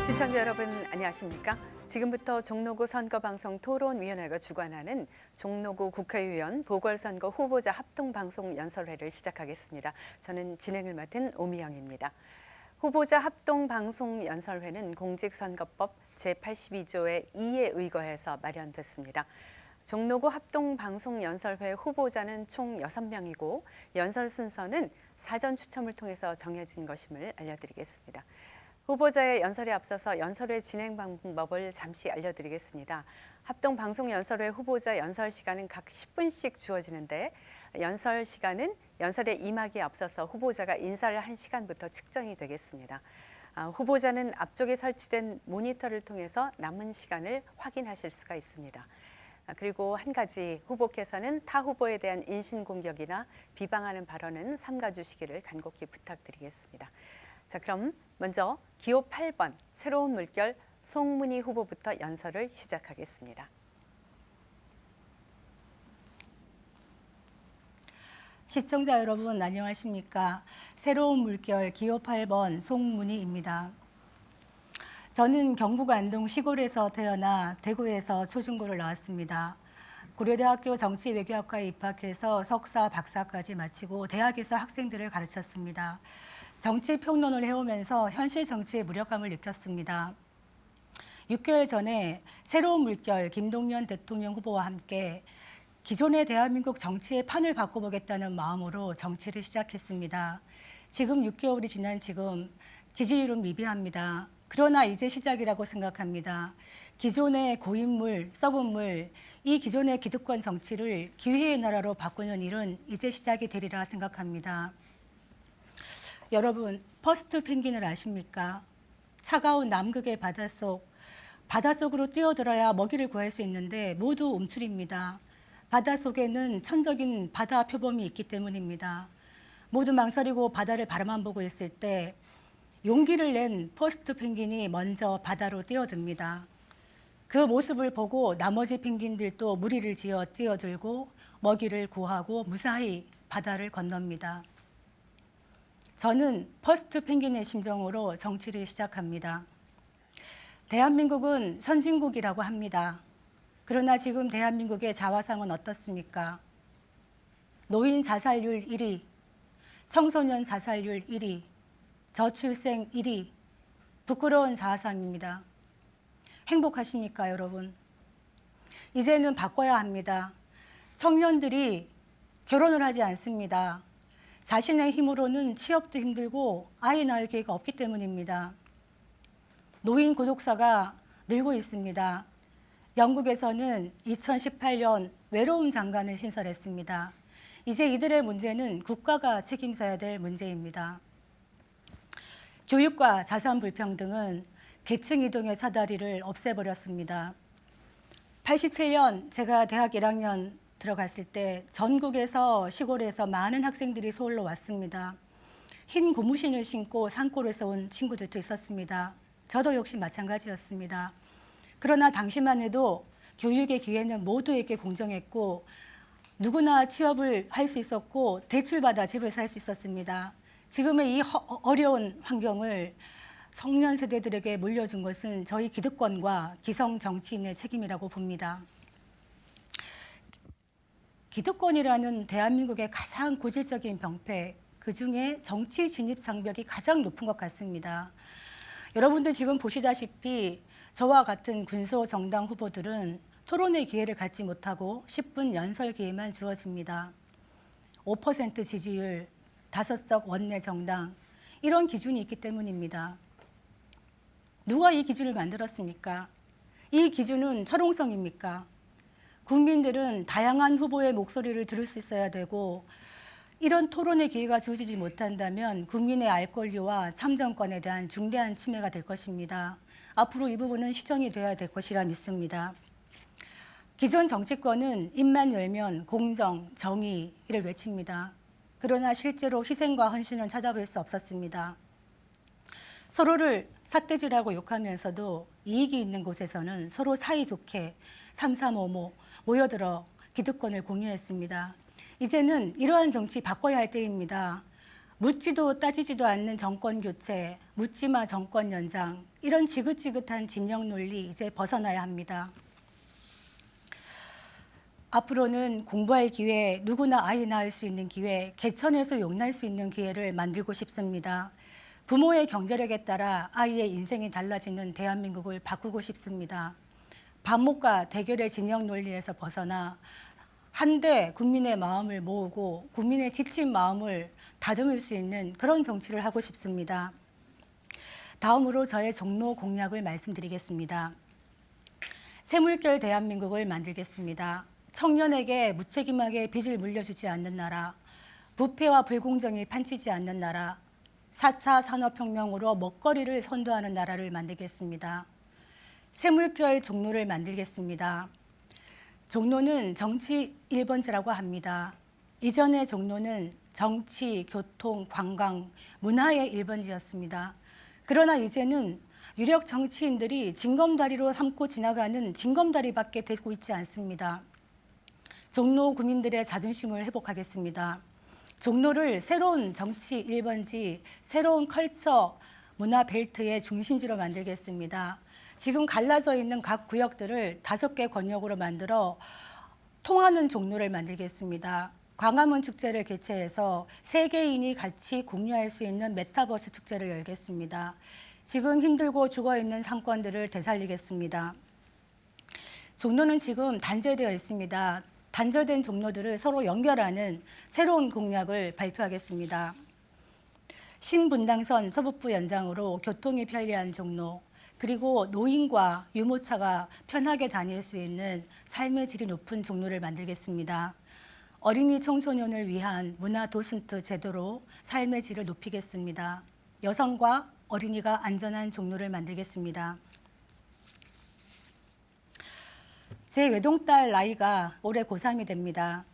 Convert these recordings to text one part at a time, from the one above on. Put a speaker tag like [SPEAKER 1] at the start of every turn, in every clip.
[SPEAKER 1] 시청자 여러분 안녕하십니까? 지금부터 종로구 선거방송 토론위원회가 주관하는 종로구 국회의원 보궐선거 후보자 합동방송 연설회를 시작하겠습니다. 저는 진행을 맡은 오미영입니다. 후보자 합동방송 연설회는 공직선거법 제82조의 2에 의거해서 마련됐습니다. 종로구 합동방송연설회 후보자는 총 6명이고 연설 순서는 사전 추첨을 통해서 정해진 것임을 알려드리겠습니다. 후보자의 연설에 앞서서 연설회 진행 방법을 잠시 알려드리겠습니다. 합동방송연설회 후보자 연설 시간은 각 10분씩 주어지는데 연설 시간은 연설에 임하기에 앞서서 후보자가 인사를 한 시간부터 측정이 되겠습니다. 후보자는 앞쪽에 설치된 모니터를 통해서 남은 시간을 확인하실 수가 있습니다. 그리고 한 가지, 후보께서는 타 후보에 대한 인신공격이나 비방하는 발언은 삼가주시기를 간곡히 부탁드리겠습니다. 자, 그럼 먼저 기호 8번 새로운 물결 송문희 후보부터 연설을 시작하겠습니다.
[SPEAKER 2] 시청자 여러분 안녕하십니까? 새로운 물결 기호 8번 송문희입니다. 저는 경북 안동 시골에서 태어나 대구에서 초중고를 나왔습니다. 고려대학교 정치외교학과에 입학해서 석사, 박사까지 마치고 대학에서 학생들을 가르쳤습니다. 정치 평론을 해오면서 현실 정치의 무력감을 느꼈습니다. 6개월 전에 새로운 물결 김동연 대통령 후보와 함께 기존의 대한민국 정치의 판을 바꿔보겠다는 마음으로 정치를 시작했습니다. 지금 6개월이 지난 지금 지지율은 미비합니다. 그러나 이제 시작이라고 생각합니다. 기존의 고인물, 썩은 물, 이 기존의 기득권 정치를 기회의 나라로 바꾸는 일은 이제 시작이 되리라 생각합니다. 여러분, 퍼스트 펭귄을 아십니까? 차가운 남극의 바닷속으로 뛰어들어야 먹이를 구할 수 있는데 모두 움츠립니다. 바닷속에는 천적인 바다 표범이 있기 때문입니다. 모두 망설이고 바다를 바라만 보고 있을 때 용기를 낸 퍼스트 펭귄이 먼저 바다로 뛰어듭니다. 그 모습을 보고 나머지 펭귄들도 무리를 지어 뛰어들고 먹이를 구하고 무사히 바다를 건넙니다. 저는 퍼스트 펭귄의 심정으로 정치를 시작합니다. 대한민국은 선진국이라고 합니다. 그러나 지금 대한민국의 자화상은 어떻습니까? 노인 자살률 1위, 청소년 자살률 1위, 저출생 1위, 부끄러운 자화상입니다. 행복하십니까, 여러분? 이제는 바꿔야 합니다. 청년들이 결혼을 하지 않습니다. 자신의 힘으로는 취업도 힘들고 아이 낳을 기회가 없기 때문입니다. 노인 고독사가 늘고 있습니다. 영국에서는 2018년 외로움 장관을 신설했습니다. 이제 이들의 문제는 국가가 책임져야 될 문제입니다. 교육과 자산 불평등은 계층 이동의 사다리를 없애버렸습니다. 87년 제가 대학 1학년 들어갔을 때 전국에서 시골에서 많은 학생들이 서울로 왔습니다. 흰 고무신을 신고 산골에서 온 친구들도 있었습니다. 저도 역시 마찬가지였습니다. 그러나 당시만 해도 교육의 기회는 모두에게 공정했고 누구나 취업을 할 수 있었고 대출받아 집을 살 수 있었습니다. 지금의 이 어려운 환경을 청년 세대들에게 물려준 것은 저희 기득권과 기성 정치인의 책임이라고 봅니다. 기득권이라는 대한민국의 가장 고질적인 병폐, 그중에 정치 진입 장벽이 가장 높은 것 같습니다. 여러분들 지금 보시다시피 저와 같은 군소 정당 후보들은 토론의 기회를 갖지 못하고 10분 연설 기회만 주어집니다. 5% 지지율, 5석 원내 정당, 이런 기준이 있기 때문입니다. 누가 이 기준을 만들었습니까? 이 기준은 철옹성입니까? 국민들은 다양한 후보의 목소리를 들을 수 있어야 되고 이런 토론의 기회가 주어지지 못한다면 국민의 알 권리와 참정권에 대한 중대한 침해가 될 것입니다. 앞으로 이 부분은 시정이 돼야 될 것이라 믿습니다. 기존 정치권은 입만 열면 공정, 정의를 외칩니다. 그러나 실제로 희생과 헌신은 찾아볼 수 없었습니다. 서로를 삿대질하고 욕하면서도 이익이 있는 곳에서는 서로 사이좋게 삼삼오오 모여들어 기득권을 공유했습니다. 이제는 이러한 정치 바꿔야 할 때입니다. 묻지도 따지지도 않는 정권 교체, 묻지마 정권 연장, 이런 지긋지긋한 진영 논리 이제 벗어나야 합니다. 앞으로는 공부할 기회, 누구나 아이 낳을 수 있는 기회, 개천에서 용날 수 있는 기회를 만들고 싶습니다. 부모의 경제력에 따라 아이의 인생이 달라지는 대한민국을 바꾸고 싶습니다. 반목과 대결의 진영 논리에서 벗어나 한데 국민의 마음을 모으고 국민의 지친 마음을 다듬을 수 있는 그런 정치를 하고 싶습니다. 다음으로 저의 종로 공약을 말씀드리겠습니다. 새물결 대한민국을 만들겠습니다. 청년에게 무책임하게 빚을 물려주지 않는 나라, 부패와 불공정이 판치지 않는 나라, 4차 산업혁명으로 먹거리를 선도하는 나라를 만들겠습니다. 새물결 종로를 만들겠습니다. 종로는 정치 1번지라고 합니다. 이전의 종로는 정치, 교통, 관광, 문화의 1번지였습니다. 그러나 이제는 유력 정치인들이 징검다리로 삼고 지나가는 징검다리밖에 되고 있지 않습니다. 종로 구민들의 자존심을 회복하겠습니다. 종로를 새로운 정치 1번지, 새로운 컬처 문화 벨트의 중심지로 만들겠습니다. 지금 갈라져 있는 각 구역들을 5개 권역으로 만들어 통하는 종로를 만들겠습니다. 광화문 축제를 개최해서 세계인이 같이 공유할 수 있는 메타버스 축제를 열겠습니다. 지금 힘들고 죽어있는 상권들을 되살리겠습니다. 종로는 지금 단절되어 있습니다. 단절된 종로들을 서로 연결하는 새로운 공약을 발표하겠습니다. 신분당선 서북부 연장으로 교통이 편리한 종로, 그리고 노인과 유모차가 편하게 다닐 수 있는 삶의 질이 높은 종로를 만들겠습니다. 어린이 청소년을 위한 문화 도슨트 제도로 삶의 질을 높이겠습니다. 여성과 어린이가 안전한 종로를 만들겠습니다. 제 외동딸 나이가 올해 고3이 됩니다.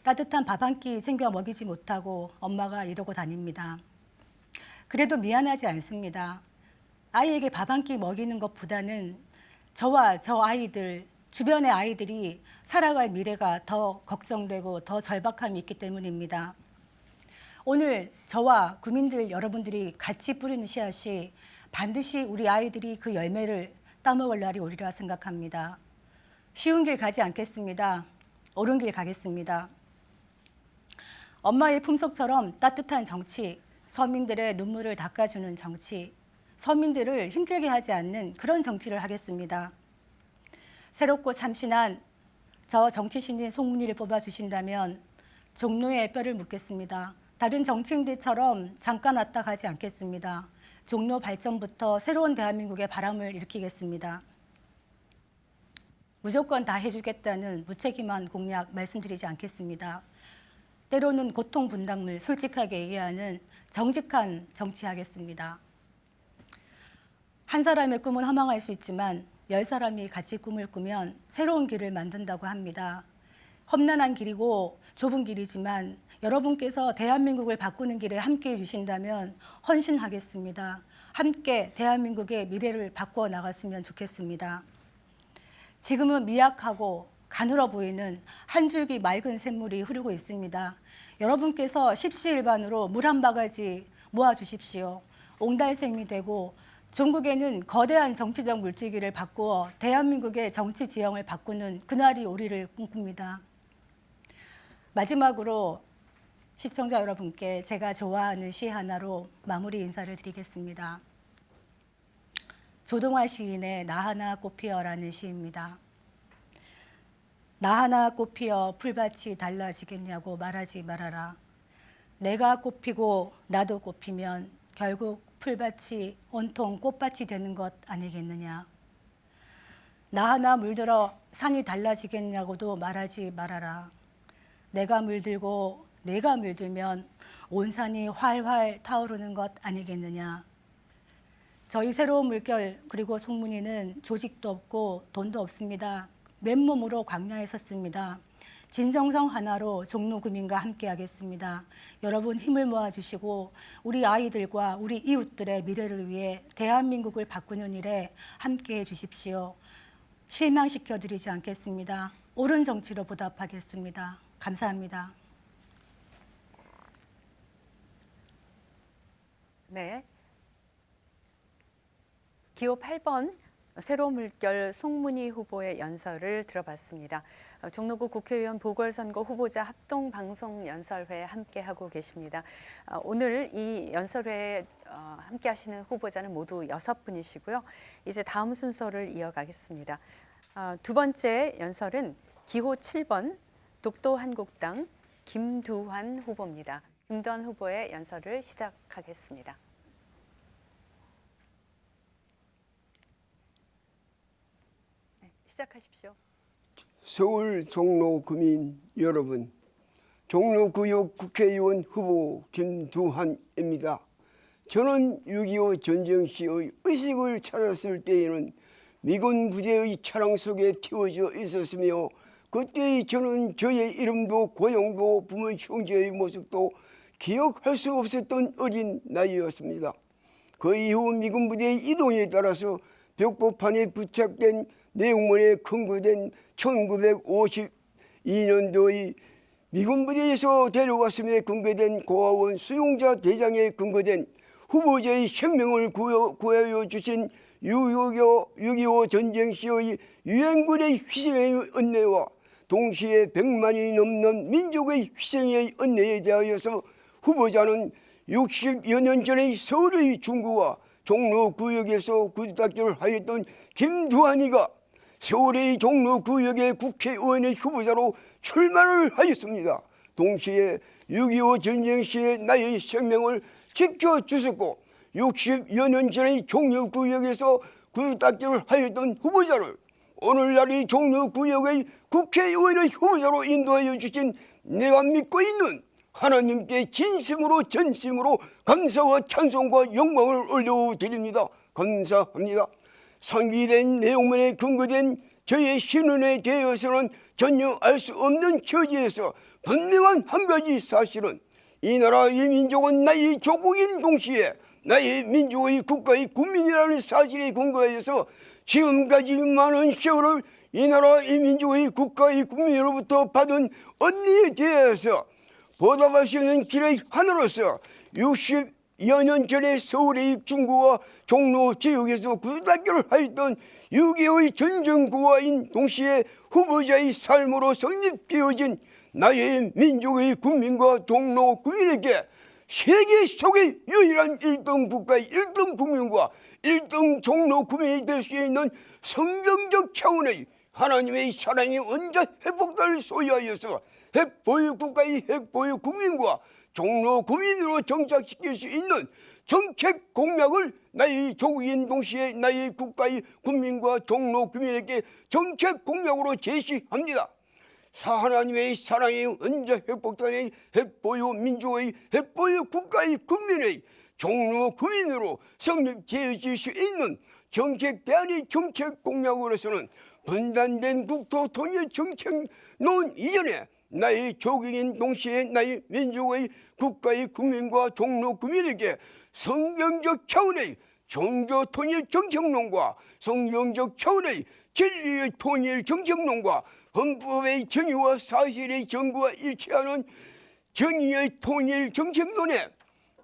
[SPEAKER 2] 따뜻한 밥 한 끼 챙겨 먹이지 못하고 엄마가 이러고 다닙니다. 그래도 미안하지 않습니다. 아이에게 밥 한 끼 먹이는 것보다는 저와 저 아이들, 주변의 아이들이 살아갈 미래가 더 걱정되고 더 절박함이 있기 때문입니다. 오늘 저와 국민들 여러분들이 같이 뿌리는 씨앗이 반드시 우리 아이들이 그 열매를 따먹을 날이 오리라 생각합니다. 쉬운 길 가지 않겠습니다. 옳은 길 가겠습니다. 엄마의 품속처럼 따뜻한 정치, 서민들의 눈물을 닦아주는 정치, 서민들을 힘들게 하지 않는 그런 정치를 하겠습니다. 새롭고 참신한 저 정치 신인 송문희를 뽑아주신다면 종로에 뼈를 묻겠습니다. 다른 정치인들처럼 잠깐 왔다 가지 않겠습니다. 종로 발전부터 새로운 대한민국의 바람을 일으키겠습니다. 무조건 다 해주겠다는 무책임한 공약 말씀드리지 않겠습니다. 때로는 고통 분담을 솔직하게 얘기하는 정직한 정치하겠습니다. 한 사람의 꿈은 허망할 수 있지만 10사람이 같이 꿈을 꾸면 새로운 길을 만든다고 합니다. 험난한 길이고 좁은 길이지만 여러분께서 대한민국을 바꾸는 길에 함께해 주신다면 헌신하겠습니다. 함께 대한민국의 미래를 바꾸어 나갔으면 좋겠습니다. 지금은 미약하고 가늘어 보이는 한 줄기 맑은 샘물이 흐르고 있습니다. 여러분께서 십시일반으로 물 한 바가지 모아주십시오. 옹달샘이 되고 전국에는 거대한 정치적 물줄기를 바꾸어 대한민국의 정치 지형을 바꾸는 그날이 오리를 꿈꿉니다. 마지막으로 시청자 여러분께 제가 좋아하는 시 하나로 마무리 인사를 드리겠습니다. 조동화 시인의 나 하나 꽃피어라는 시입니다. 나 하나 꽃피어 풀밭이 달라지겠냐고 말하지 말아라. 내가 꽃피고 나도 꽃피면 결국 풀밭이 온통 꽃밭이 되는 것 아니겠느냐. 나 하나 물들어 산이 달라지겠냐고도 말하지 말아라. 내가 물들고 내가 물들면 온 산이 활활 타오르는 것 아니겠느냐. 저희 새로운 물결 그리고 송문희는 조직도 없고 돈도 없습니다. 맨몸으로 광야에 섰습니다. 진정성 하나로 종로 구민과 함께 하겠습니다. 여러분 힘을 모아주시고 우리 아이들과 우리 이웃들의 미래를 위해 대한민국을 바꾸는 일에 함께해 주십시오. 실망시켜드리지 않겠습니다. 옳은 정치로 보답하겠습니다. 감사합니다.
[SPEAKER 1] 네. 기호 8번 새로운 물결 송문희 후보의 연설을 들어봤습니다. 종로구 국회의원 보궐선거 후보자 합동방송연설회 함께하고 계십니다. 오늘 이 연설회에 함께하시는 후보자는 모두 6분이시고요. 이제 다음 순서를 이어가겠습니다. 두 번째 연설은 기호 7번 독도한국당 김두환 후보입니다. 김두환 후보의 연설을 시작하겠습니다. 시작하십시오.
[SPEAKER 3] 서울 종로 구민 여러분, 종로구역 국회의원 후보 김두환입니다. 저는 6.25 전쟁 시의 의식을 찾았을 때에는 미군 부대의 차량 속에 태워져 있었으며 그때 저는 저의 이름도 고향도 부모 형제의 모습도 기억할 수 없었던 어린 나이였습니다. 그 이후 미군 부대의 이동에 따라서 벽보판에 부착된 내용물에 근거된 1952년도의 미군 부대에서 데려왔음에 근거된 고아원 수용자 대장에 근거된 후보자의 생명을 구하여 주신 6.25 전쟁 시의 유엔군의 희생의 은혜와 동시에 100만이 넘는 민족의 희생의 은혜에 대하여서 후보자는 60여 년 전의 서울의 중구와 종로구역에서 구두닦기를 하였던 김두환이가 서울의 종로구역의 국회의원의 후보자로 출마를 하였습니다. 동시에 6.25 전쟁 시에 나의 생명을 지켜주셨고 60여 년 전의 종로구역에서 구두닦기를 하였던 후보자를 오늘날의 종로구역의 국회의원의 후보자로 인도하여 주신 내가 믿고 있는 하나님께 진심으로 전심으로 감사와 찬송과 영광을 올려드립니다. 감사합니다. 상기된 내용문에 근거된 저의 신원에 대해서는 전혀 알 수 없는 처지에서 분명한 한 가지 사실은 이 나라 이 민족은 나의 조국인 동시에 나의 민족의 국가의 국민이라는 사실에 근거해서 지금까지 많은 세월을 이 나라 이 민족의 국가의 국민으로부터 받은恩에 대해서 보답할 수 있는 길의 하나로서 60여 년 전에 서울의 중구와 종로 지역에서 구두닦기를 하였던 6.25의 전쟁고아인 동시에 후보자의 삶으로 성립되어진 나의 민족의 국민과 종로 구민에게 세계 속의 유일한 1등 국가의 1등 국민과 1등 종로 구민이 될 수 있는 성경적 차원의 하나님의 사랑이 언제 회복될 소유하여서 핵보유 국가의 핵보유 국민과 종로 구민으로 정착시킬 수 있는 정책 공약을 나의 조국인 동시에 나의 국가의 국민과 종로 구민에게 정책 공약으로 제시합니다. 하나님의 사랑이 언제 회복되는 핵보유 민족의 핵보유 국가의 국민의 종로 구민으로 성립되어질 수 있는 정책 대안의 정책 공약으로서는 분단된 국토 통일 정책론 이전에 나의 조국인 동시에 나의 민족의 국가의 국민과 종로 구민에게 성경적 차원의 종교 통일 정책론과 성경적 차원의 진리의 통일 정책론과 헌법의 정의와 사실의 정부와 일치하는 정의의 통일 정책론에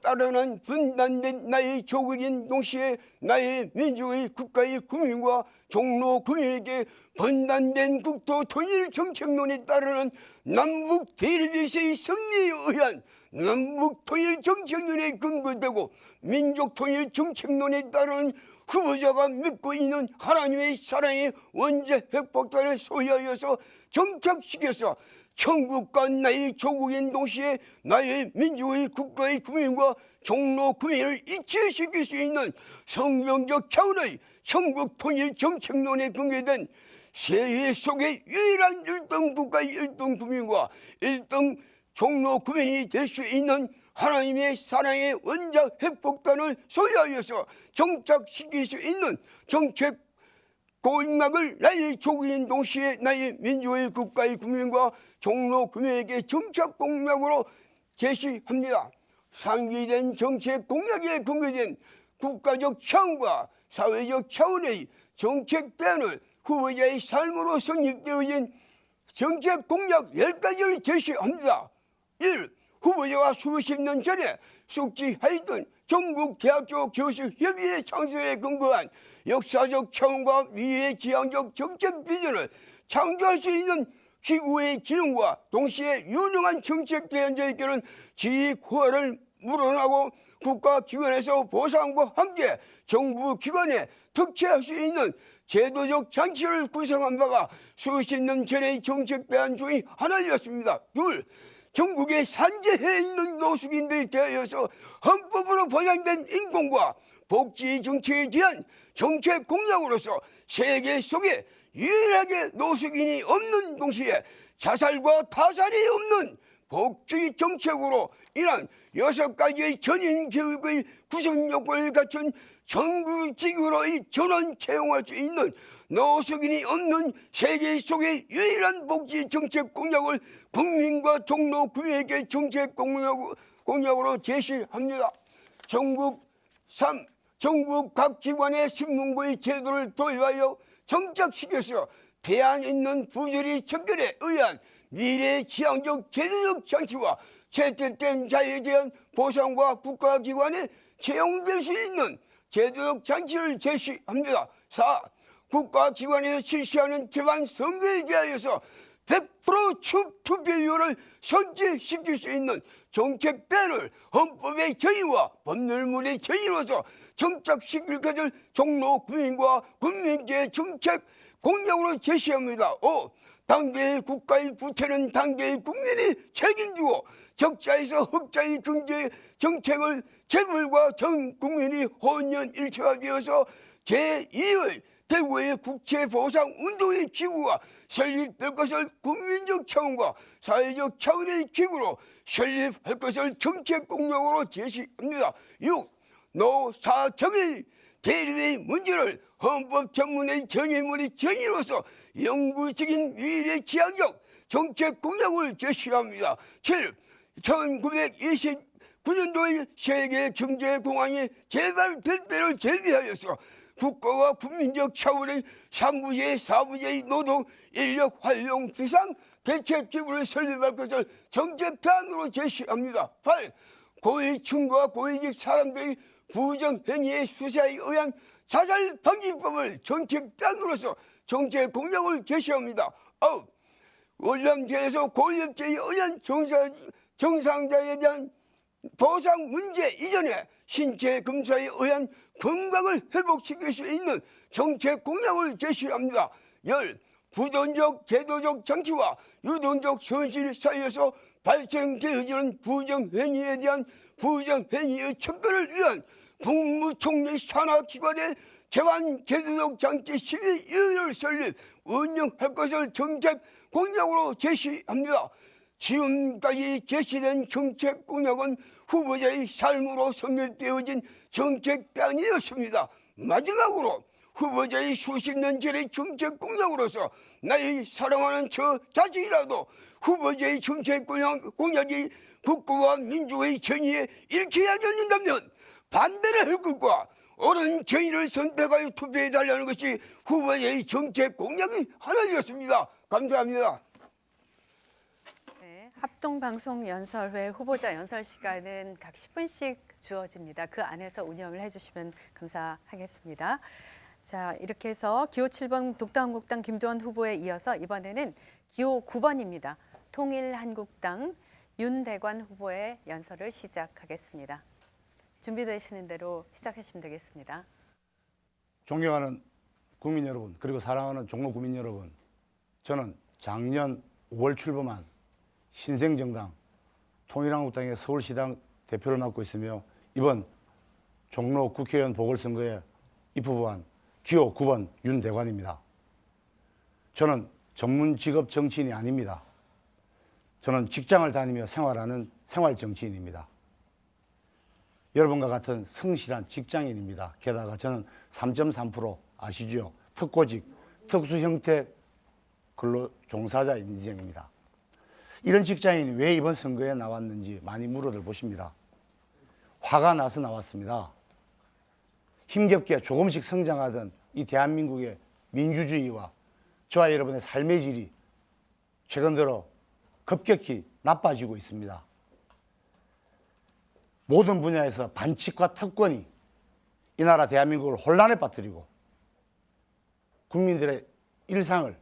[SPEAKER 3] 따르는 분단된 나의 조국인 동시에 나의 민족의 국가의 국민과 종로 구민에게 분단된 국토 통일 정책론에 따르는 남북 대립에서의 승리에 의한 남북 통일 정책론에 근거되고 민족 통일 정책론에 따르는 후보자가 믿고 있는 하나님의 사랑의 원죄 핵폭탄을 소유하여서 정착시켜서 천국과 나의 조국인 동시에 나의 민족의 국가의 국민과 종로 구민을 이치시킬 수 있는 성경적 차원의 천국 통일 정책론에 근거된 세계 속의 유일한 1등 국가의 1등 국민과 1등 종로 구민이 될 수 있는 하나님의 사랑의 원자 핵폭탄을 소유하여서 정착시킬 수 있는 정책 공약을 나의 조국인 동시에 나의 민족의 국가의 국민과 종로 구민에게 정책 공약으로 제시합니다. 상기된 정책 공약에 근거된 국가적 차원과 사회적 차원의 정책 대안을 후보자의 삶으로 성립되어진 정책 공약 10가지를 제시합니다. 1. 후보자가 수십 년 전에 숙지하였던 전국대학교 교수협의회 창설에 근거한 역사적 차원과 미래지향적 정책 비전을 창조할 수 있는 기구의 기능과 동시에 유능한 정책 대안자에게는 지휘 고하를 물어나고 국가기관에서 보상과 함께 정부기관에 특채할 수 있는 제도적 장치를 구성한 바가 수십 년 전의 정책 대안 중의 하나였습니다. 둘, 전국에 산재해 있는 노숙인들에 대하여서 헌법으로 보장된 인권과 복지 정책에 대한 정책 공약으로서 세계 속에 유일하게 노숙인이 없는 동시에 자살과 타살이 없는 복지 정책으로 인한 6가지의 전인 교육의 구성 요건을 갖춘 전국적으로의 전원 채용할 수 있는 노숙인이 없는 세계 속의 유일한 복지 정책 공약을 국민과 종로 구민에게 정책 공약으로 제시합니다. 전국 각 기관의 신문고의 제도를 도입하여 정착시켜서 대안 있는 부조리 척결에 의한 미래지향적 제도적 장치와 채택된 자에 대한 보상과 국가기관에 채용될 수 있는 제도적 장치를 제시합니다. 4. 국가기관에서 실시하는 재반선거에 대하여서 100% 투표율을 선취시킬 수 있는 정책 대안을 헌법의 정의와 법률문의 정의로서 정착시킬 것을 종로 구민과 국민께 정책 공약으로 제시합니다. 5. 당대의 국가의 부채는 당대의 국민이 책임지고 적자에서 흑자의 경제 정책을 재벌과 전 국민이 혼연일체가 되어서 제2의 대구의 국채보상운동의 기구가 설립될 것을 국민적 차원과 사회적 차원의 기구로 설립할 것을 정책 공약으로 제시합니다. 6. 노사정의 대립의 문제를 헌법 전문의 정의문의 정의로서 영구적인 미래지향적 정책 공약을 제시합니다. 7. 1929년도의 세계경제공항이 개발될 때를 대비하여서 국가와 국민적 차원의 3부제, 4부제의 노동 인력 활용 비상 대책기구를 설립할 것을 정책 대안으로 제시합니다. 8. 고위층과 고위직 사람들의 부정행위의 수사에 의한 자살 방지법을 정책 대안으로서 정책 공약을 제시합니다. 9. 월남전에서 고위업체에 의한 정상자에 대한 보상 문제 이전에 신체 검사에 의한 건강을 회복시킬 수 있는 정책 공약을 제시합니다. 10. 부돈적 제도적 장치와 유동적 현실 사이에서 발생되어지는 부정행위에 대한 부정행위의 척결을 위한 국무총리 산하기관의 재반 제도적 장치 심의위원회를 설립 운영할 것을 정책 공약으로 제시합니다. 지금까지 제시된 정책 공약은 후보자의 삶으로 성립되어진 정책 대안이었습니다. 마지막으로 후보자의 수십 년 전의 정책 공약으로서 나의 사랑하는 저 자식이라도 후보자의 정책 공약이 국가와 민주의 정의에 일치하지 않는다면 반대를 할 것과 옳은 정의를 선택하여 투표해달라는 것이 후보자의 정책 공약의 하나였습니다. 감사합니다.
[SPEAKER 1] 네, 합동방송연설회 후보자 연설 시간은 각 10분씩 주어집니다. 그 안에서 운영을 해주시면 감사하겠습니다. 자, 이렇게 해서 기호 7번 독도한국당 김도원 후보에 이어서 이번에는 기호 9번입니다. 통일한국당 윤대관 후보의 연설을 시작하겠습니다. 준비되시는 대로 시작하시면 되겠습니다.
[SPEAKER 4] 존경하는 국민 여러분, 그리고 사랑하는 종로 구민 여러분, 저는 작년 5월 출범한 신생정당 통일한국당의 서울시당 대표를 맡고 있으며 이번 종로 국회의원 보궐선거에 입후보한 기호 9번 윤대관입니다. 저는 전문 직업 정치인이 아닙니다. 저는 직장을 다니며 생활하는 생활정치인입니다. 여러분과 같은 성실한 직장인입니다. 게다가 저는 3.3% 아시죠? 특고직, 특수형태 근로종사자 인생입니다. 이런 직장인이 왜 이번 선거에 나왔는지 많이 물어들 보십니다. 화가 나서 나왔습니다. 힘겹게 조금씩 성장하던 이 대한민국의 민주주의와 저와 여러분의 삶의 질이 최근 들어 급격히 나빠지고 있습니다. 모든 분야에서 반칙과 특권이 이 나라 대한민국을 혼란에 빠뜨리고 국민들의 일상을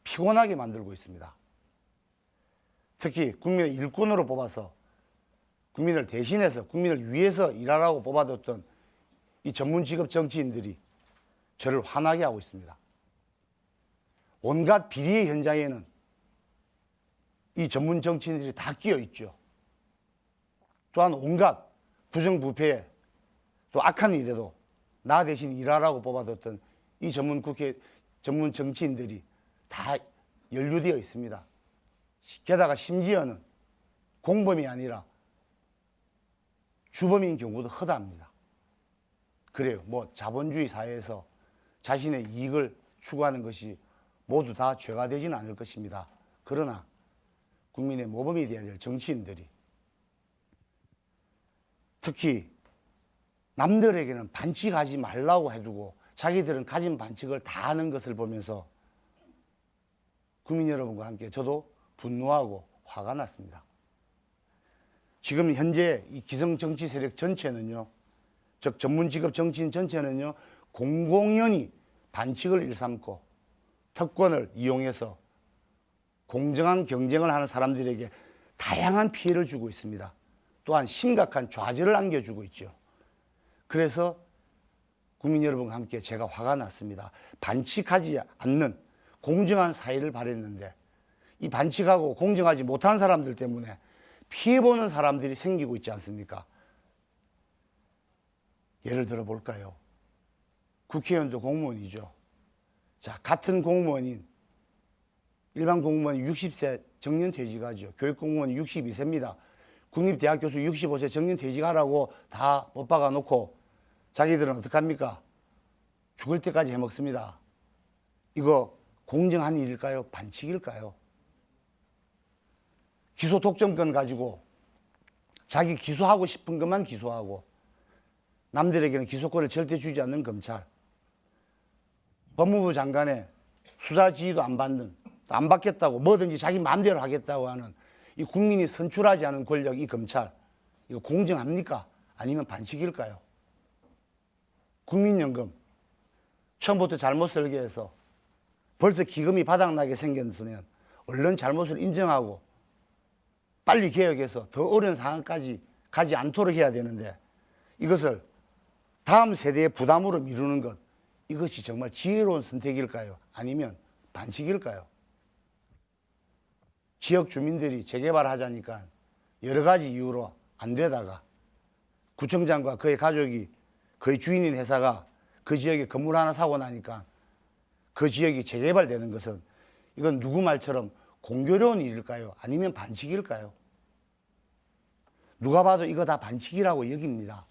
[SPEAKER 4] 피곤하게 만들고 있습니다. 특히 국민의 일꾼으로 뽑아서 국민을 대신해서 국민을 위해서 일하라고 뽑아뒀던 이 전문 직업 정치인들이 저를 화나게 하고 있습니다. 온갖 비리의 현장에는 이 전문 정치인들이 다 끼어 있죠. 또한 온갖 부정부패에 또 악한 일에도 나 대신 일하라고 뽑아뒀던 이 전문 정치인들이 다 연루되어 있습니다. 게다가 심지어는 공범이 아니라 주범인 경우도 허다합니다. 그래요. 뭐 자본주의 사회에서 자신의 이익을 추구하는 것이 모두 다 죄가 되지는 않을 것입니다. 그러나 국민의 모범이 되어야 될 정치인들이 특히 남들에게는 반칙하지 말라고 해두고 자기들은 가진 반칙을 다 하는 것을 보면서 국민 여러분과 함께 저도 분노하고 화가 났습니다. 지금 현재 이 기성 정치 세력 전체는요, 즉 전문 직업 정치인 전체는요, 공공연히 반칙을 일삼고 특권을 이용해서 공정한 경쟁을 하는 사람들에게 다양한 피해를 주고 있습니다. 또한 심각한 좌절을 안겨주고 있죠. 그래서 국민 여러분과 함께 제가 화가 났습니다. 반칙하지 않는 공정한 사회를 바랬는데 이 반칙하고 공정하지 못한 사람들 때문에 피해보는 사람들이 생기고 있지 않습니까? 예를 들어 볼까요? 국회의원도 공무원이죠. 자, 같은 공무원인 일반 공무원이 60세 정년 퇴직하죠. 교육공무원이 62세입니다. 국립대학 교수 65세 정년 퇴직하라고 다 못 박아놓고 자기들은 어떡합니까? 죽을 때까지 해먹습니다. 이거 공정한 일일까요? 반칙일까요? 기소 독점권 가지고 자기 기소하고 싶은 것만 기소하고 남들에게는 기소권을 절대 주지 않는 검찰, 법무부 장관의 수사 지휘도 안 받는, 안 받겠다고 뭐든지 자기 마음대로 하겠다고 하는 이 국민이 선출하지 않은 권력 이 검찰, 이거 공정합니까? 아니면 반칙일까요? 국민연금 처음부터 잘못 설계해서 벌써 기금이 바닥나게 생겼으면 얼른 잘못을 인정하고 빨리 개혁해서 더 어려운 상황까지 가지 않도록 해야 되는데 이것을 다음 세대의 부담으로 미루는 것, 이것이 정말 지혜로운 선택일까요? 아니면 반칙일까요? 지역 주민들이 재개발하자니까 여러 가지 이유로 안 되다가 구청장과 그의 가족이 그의 주인인 회사가 그 지역에 건물 하나 사고 나니까 그 지역이 재개발되는 것은 이건 누구 말처럼 공교로운 일일까요? 아니면 반칙일까요? 누가 봐도 이거 다 반칙이라고 여깁니다.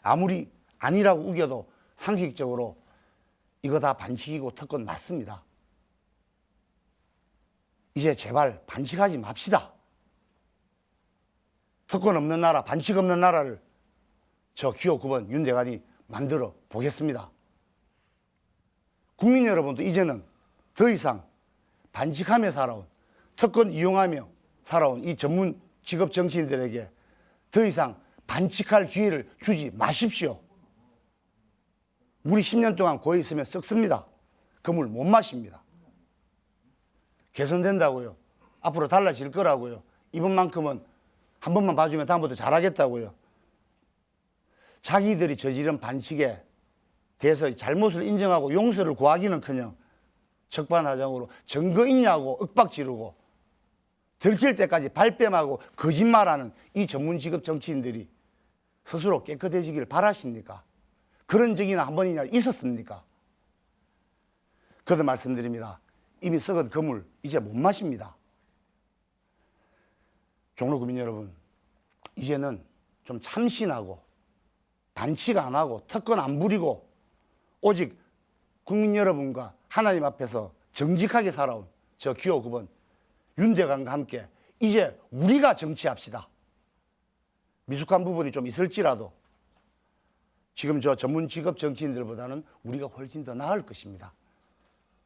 [SPEAKER 4] 아무리 아니라고 우겨도 상식적으로 이거 다 반칙이고 특권 맞습니다. 이제 제발 반칙하지 맙시다. 특권 없는 나라, 반칙 없는 나라를 저 기호 9번 윤대관이 만들어 보겠습니다. 국민 여러분도 이제는 더 이상 반칙하며 살아온, 특권 이용하며 살아온 이 전문 직업 정치인들에게 더 이상 반칙할 기회를 주지 마십시오. 물이 10년 동안 고여 있으면 썩습니다. 그 물 못 마십니다. 개선된다고요. 앞으로 달라질 거라고요. 이번만큼은 한 번만 봐주면 다음부터 잘하겠다고요. 자기들이 저지른 반칙에 대해서 잘못을 인정하고 용서를 구하기는커녕 적반하장으로 증거 있냐고 윽박 지르고 들킬 때까지 발뺌하고 거짓말하는 이 전문 직업 정치인들이 스스로 깨끗해지길 바라십니까? 그런 적이나 한 번이나 있었습니까? 그래도 말씀드립니다. 이미 썩은 그물 이제 못 마십니다. 종로 구민 여러분, 이제는 좀 참신하고 반칙 안 하고 특권 안 부리고 오직 국민 여러분과 하나님 앞에서 정직하게 살아온 저 기호 9번 윤대관과 함께 이제 우리가 정치합시다. 미숙한 부분이 좀 있을지라도 지금 저 전문 직업 정치인들보다는 우리가 훨씬 더 나을 것입니다.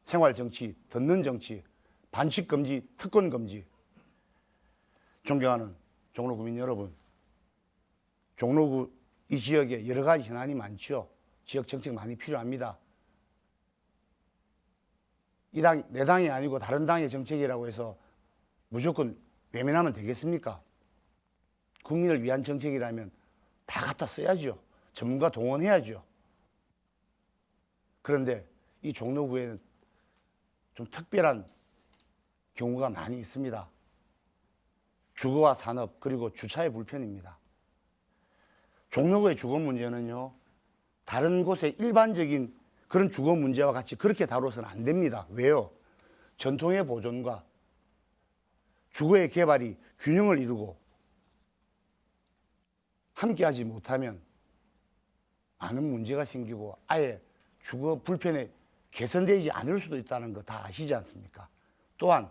[SPEAKER 4] 생활 정치, 듣는 정치, 반칙 금지, 특권 금지. 존경하는 종로 구민 여러분, 종로구 이 지역에 여러 가지 현안이 많죠. 지역 정책 많이 필요합니다. 이 당, 내 당이 아니고 다른 당의 정책이라고 해서 무조건 외면하면 되겠습니까? 국민을 위한 정책이라면 다 갖다 써야죠. 전문가 동원해야죠. 그런데 이 종로구에는 좀 특별한 경우가 많이 있습니다. 주거와 산업 그리고 주차의 불편입니다. 종로구의 주거 문제는요, 다른 곳의 일반적인 그런 주거 문제와 같이 그렇게 다뤄서는 안 됩니다. 왜요? 전통의 보존과 주거의 개발이 균형을 이루고 함께하지 못하면 많은 문제가 생기고 아예 주거 불편이 개선되지 않을 수도 있다는 거 다 아시지 않습니까? 또한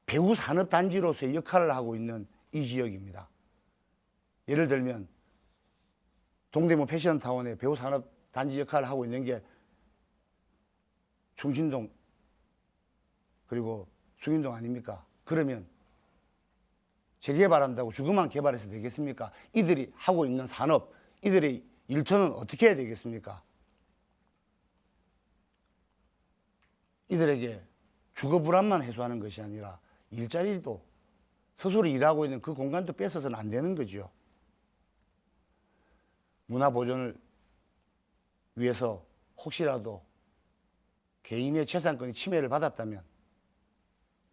[SPEAKER 4] 배후 산업단지로서의 역할을 하고 있는 이 지역입니다. 예를 들면 동대문 패션타운의 배후 산업단지 역할을 하고 있는 게 충신동 그리고 수인동 아닙니까? 그러면 재개발한다고 주거만 개발해서 되겠습니까? 이들이 하고 있는 산업, 이들의 일터는 어떻게 해야 되겠습니까? 이들에게 주거 불안만 해소하는 것이 아니라 일자리도 스스로 일하고 있는 그 공간도 뺏어서는 안 되는 거죠. 문화 보존을 위해서 혹시라도 개인의 재산권이 침해를 받았다면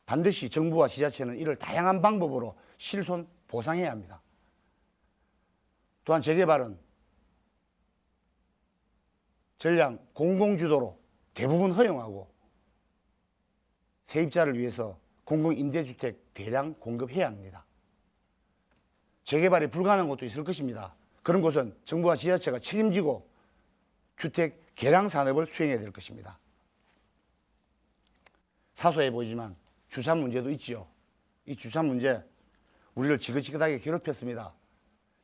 [SPEAKER 4] 반드시 정부와 지자체는 이를 다양한 방법으로 실손 보상해야 합니다. 또한 재개발은 전량 공공주도로 대부분 허용하고 세입자를 위해서 공공임대주택 대량 공급해야 합니다. 재개발이 불가능한 곳도 있을 것입니다. 그런 곳은 정부와 지자체가 책임지고 주택 개량 산업을 수행해야 될 것입니다. 사소해 보이지만 주차 문제도 있지요. 이 주차 문제 우리를 지긋지긋하게 괴롭혔습니다.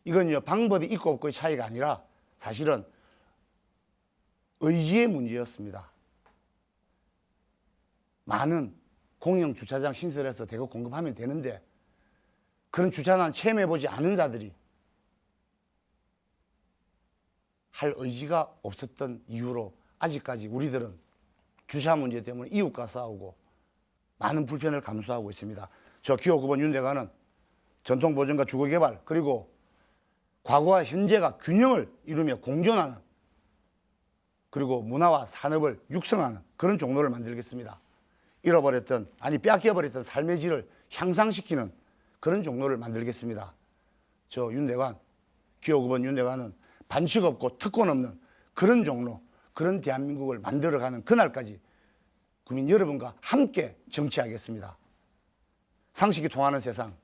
[SPEAKER 4] 이건요, 방법이 있고 없고의 차이가 아니라 사실은 의지의 문제였습니다. 많은 공영 주차장 신설해서 대거 공급하면 되는데 그런 주차난 체험해보지 않은 자들이 할 의지가 없었던 이유로 아직까지 우리들은 주차 문제 때문에 이웃과 싸우고 많은 불편을 감수하고 있습니다. 저 기호 9번 윤대관은 전통보존과 주거개발 그리고 과거와 현재가 균형을 이루며 공존하는 그리고 문화와 산업을 육성하는 그런 종로를 만들겠습니다. 잃어버렸던 뺏겨버렸던 삶의 질을 향상시키는 그런 종로를 만들겠습니다. 저 윤대관 기호 9번 윤대관은 반칙 없고 특권 없는 그런 종로 그런 대한민국을 만들어가는 그날까지 국민 여러분과 함께 정치하겠습니다. 상식이 통하는 세상,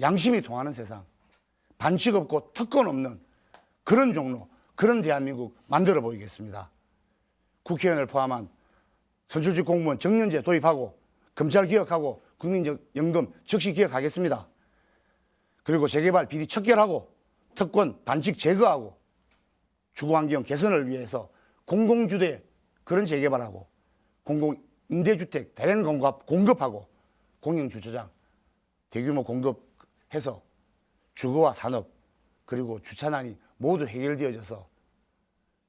[SPEAKER 4] 양심이 통하는 세상, 반칙 없고 특권 없는 그런 종로, 그런 대한민국 만들어 보이겠습니다. 국회의원을 포함한 선출직 공무원 정년제 도입하고 검찰 개혁하고 국민연금 즉시 개혁하겠습니다. 그리고 재개발 비리 척결하고 특권 반칙 제거하고 주거환경 개선을 위해서 공공주대 그런 재개발하고 공공임대주택 대량 공급하고 공영주차장 대규모 공급해서 주거와 산업 그리고 주차난이 모두 해결되어져서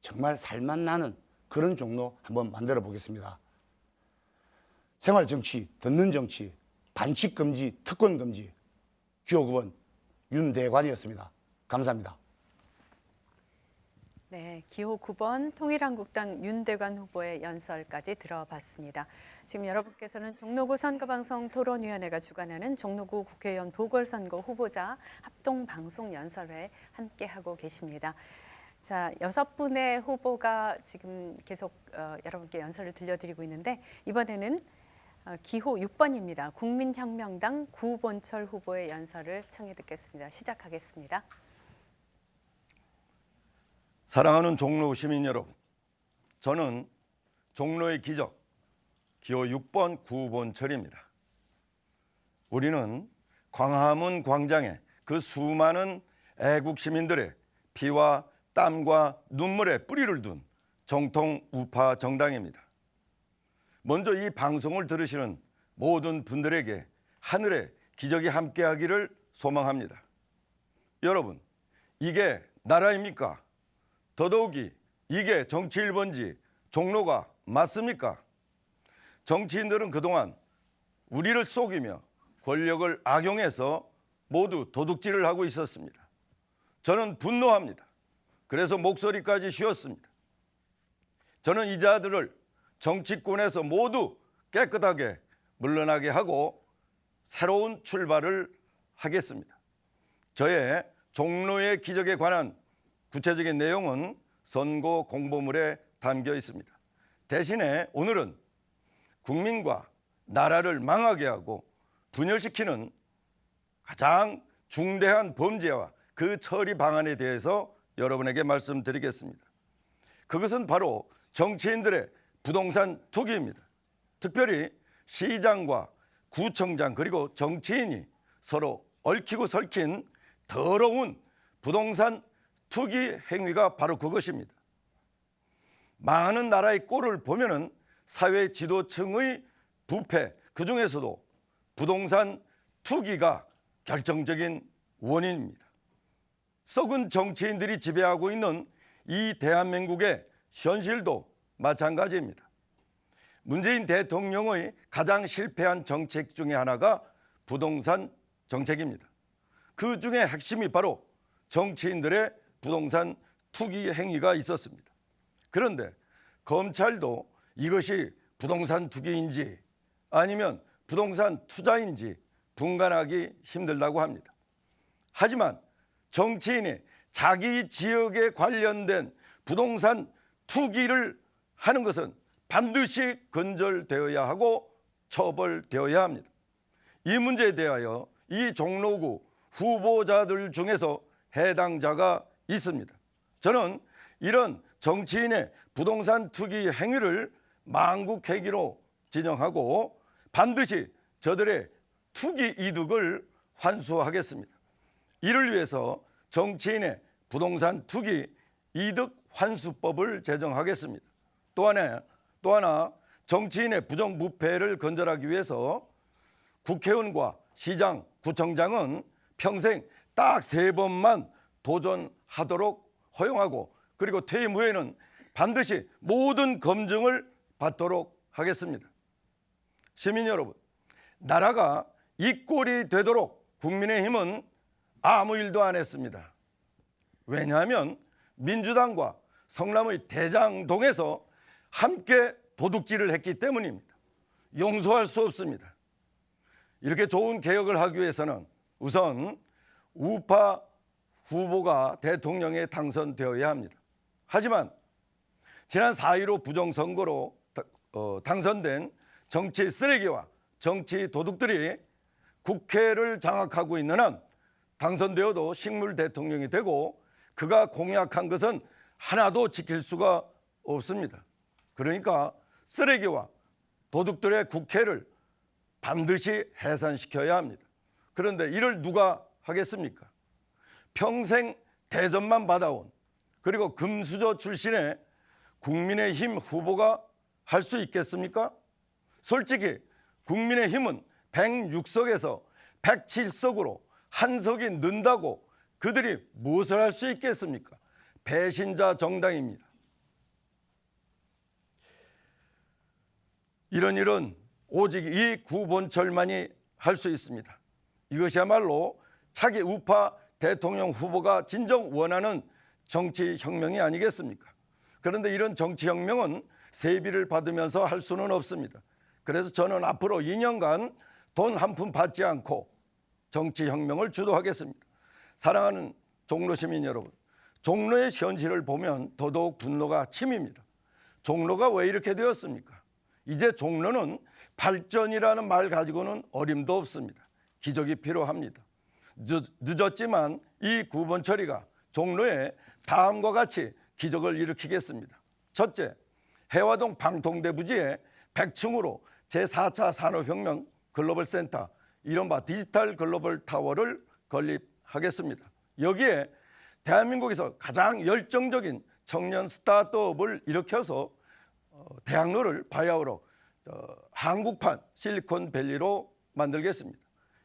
[SPEAKER 4] 정말 살맛 나는 그런 종로 한번 만들어 보겠습니다. 생활정치, 듣는 정치, 반칙금지, 특권금지 기호 9번 윤대관이었습니다. 감사합니다.
[SPEAKER 1] 네, 기호 9번 통일한국당 윤대관 후보의 연설까지 들어봤습니다. 지금 여러분께서는 종로구 선거방송 토론위원회가 주관하는 종로구 국회의원 보궐선거 후보자 합동방송 연설회 함께하고 계십니다. 자, 6분의 후보가 지금 계속 여러분께 연설을 들려드리고 있는데 이번에는 기호 6번입니다. 국민혁명당 구본철 후보의 연설을 청해 듣겠습니다. 시작하겠습니다.
[SPEAKER 5] 사랑하는 종로 시민 여러분, 저는 종로의 기적 기호 6번 구본철입니다. 우리는 광화문 광장에 그 수많은 애국 시민들의 피와 땀과 눈물에 뿌리를 둔 정통 우파 정당입니다. 먼저 이 방송을 들으시는 모든 분들에게 하늘의 기적이 함께하기를 소망합니다. 여러분, 이게 나라입니까? 더더욱이 이게 정치 1번지 종로가 맞습니까? 정치인들은 그동안 우리를 속이며 권력을 악용해서 모두 도둑질을 하고 있었습니다. 저는 분노합니다. 그래서 목소리까지 쉬었습니다. 저는 이 자들을 정치권에서 모두 깨끗하게 물러나게 하고 새로운 출발을 하겠습니다. 저의 종로의 기적에 관한 구체적인 내용은 선거 공보물에 담겨 있습니다. 대신에 오늘은 국민과 나라를 망하게 하고 분열시키는 가장 중대한 범죄와 그 처리 방안에 대해서 여러분에게 말씀드리겠습니다. 그것은 바로 정치인들의 부동산 투기입니다. 특별히 시장과 구청장 그리고 정치인이 서로 얽히고 설킨 더러운 부동산 투기 행위가 바로 그것입니다. 망하는 나라의 꼴을 보면은 사회 지도층의 부패, 그 중에서도 부동산 투기가 결정적인 원인입니다. 썩은 정치인들이 지배하고 있는 이 대한민국의 현실도 마찬가지입니다. 문재인 대통령의 가장 실패한 정책 중에 하나가 부동산 정책입니다. 그 중에 핵심이 바로 정치인들의 부동산 투기 행위가 있었습니다. 그런데 검찰도 이것이 부동산 투기인지 아니면 부동산 투자인지 분간하기 힘들다고 합니다. 하지만 정치인이 자기 지역에 관련된 부동산 투기를 하는 것은 반드시 근절되어야 하고 처벌되어야 합니다. 이 문제에 대하여 이 종로구 후보자들 중에서 해당자가 있습니다. 저는 이런 정치인의 부동산 투기 행위를 망국행위로 지정하고 반드시 저들의 투기 이득을 환수하겠습니다. 이를 위해서 정치인의 부동산 투기 이득 환수법을 제정하겠습니다. 또 하나 정치인의 부정부패를 건절하기 위해서 국회의원과 시장, 구청장은 평생 딱 3번만 도전하도록 허용하고 그리고 퇴임 후에는 반드시 모든 검증을 받도록 하겠습니다. 시민 여러분, 나라가 이 꼴이 되도록 국민의힘은 아무 일도 안 했습니다. 왜냐하면 민주당과 성남의 대장동에서 함께 도둑질을 했기 때문입니다. 용서할 수 없습니다. 이렇게 좋은 개혁을 하기 위해서는 우선 우파 후보가 대통령에 당선되어야 합니다. 하지만 지난 4.15 부정선거로 당선된 정치 쓰레기와 정치 도둑들이 국회를 장악하고 있는 한 당선되어도 식물 대통령이 되고 그가 공약한 것은 하나도 지킬 수가 없습니다. 그러니까 쓰레기와 도둑들의 국회를 반드시 해산시켜야 합니다. 그런데 이를 누가 하겠습니까? 평생 대접만 받아온 그리고 금수저 출신의 국민의힘 후보가 할 수 있겠습니까? 솔직히 국민의힘은 106석에서 107석으로 한 석이 는다고 그들이 무엇을 할 수 있겠습니까? 배신자 정당입니다. 이런 일은 오직 이 구본철만이 할 수 있습니다. 이것이야말로 차기 우파 대통령 후보가 진정 원하는 정치혁명이 아니겠습니까? 그런데 이런 정치혁명은 세비를 받으면서 할 수는 없습니다. 그래서 저는 앞으로 2년간 돈 한 푼 받지 않고 정치혁명을 주도하겠습니다. 사랑하는 종로 시민 여러분, 종로의 현실을 보면 더더욱 분노가 치밉니다. 종로가 왜 이렇게 되었습니까? 이제 종로는 발전이라는 말 가지고는 어림도 없습니다. 기적이 필요합니다. 늦었지만 이 구본처리가 종로에 다음과 같이 기적을 일으키겠습니다. 첫째, 해화동 방통대 부지에 100층으로 제4차 산업혁명 글로벌센터 이른바 디지털 글로벌 타워를 건립하겠습니다. 여기에 대한민국에서 가장 열정적인 청년 스타트업을 일으켜서 대학로를 바야흐로 한국판 실리콘밸리로 만들겠습니다.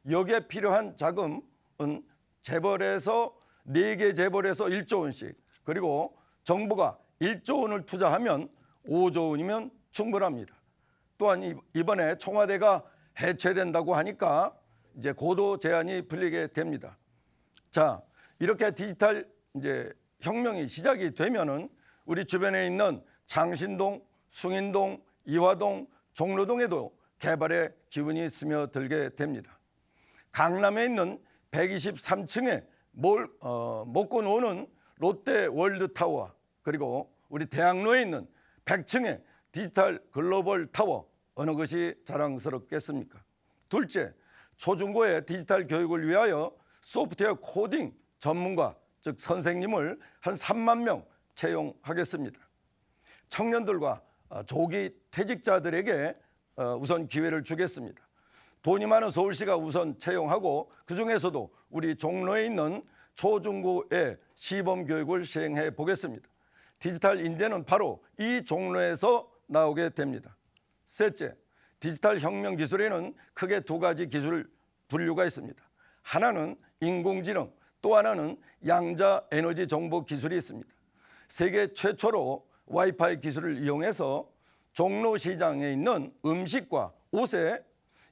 [SPEAKER 5] 여기에 필요한 자금은 재벌에서 4개 재벌에서 1조 원씩, 그리고 정부가 1조 원을 투자하면 5조 원이면 충분합니다. 또한 이번에 청와대가 해체된다고 하니까 이제 고도 제한이 풀리게 됩니다. 자, 이렇게 디지털 이제 혁명이 시작이 되면은 우리 주변에 있는 장신동, 숭인동, 이화동, 종로동에도 개발의 기운이 스며들게 됩니다. 강남에 있는 123층에 먹고 노는 롯데 월드타워, 그리고 우리 대학로에 있는 100층의 디지털 글로벌 타워, 어느 것이 자랑스럽겠습니까? 둘째, 초중고의 디지털 교육을 위하여 소프트웨어 코딩 전문가, 즉 선생님을 한 3만 명 채용하겠습니다. 청년들과 조기 퇴직자들에게 우선 기회를 주겠습니다. 돈이 많은 서울시가 우선 채용하고 그중에서도 우리 종로에 있는 초중고의 시범 교육을 시행해 보겠습니다. 디지털 인재는 바로 이 종로에서 나오게 됩니다. 셋째, 디지털 혁명 기술에는 크게 2가지 기술 분류가 있습니다. 하나는 인공지능, 또 하나는 양자 에너지 정보 기술이 있습니다. 세계 최초로 와이파이 기술을 이용해서 종로 시장에 있는 음식과 옷에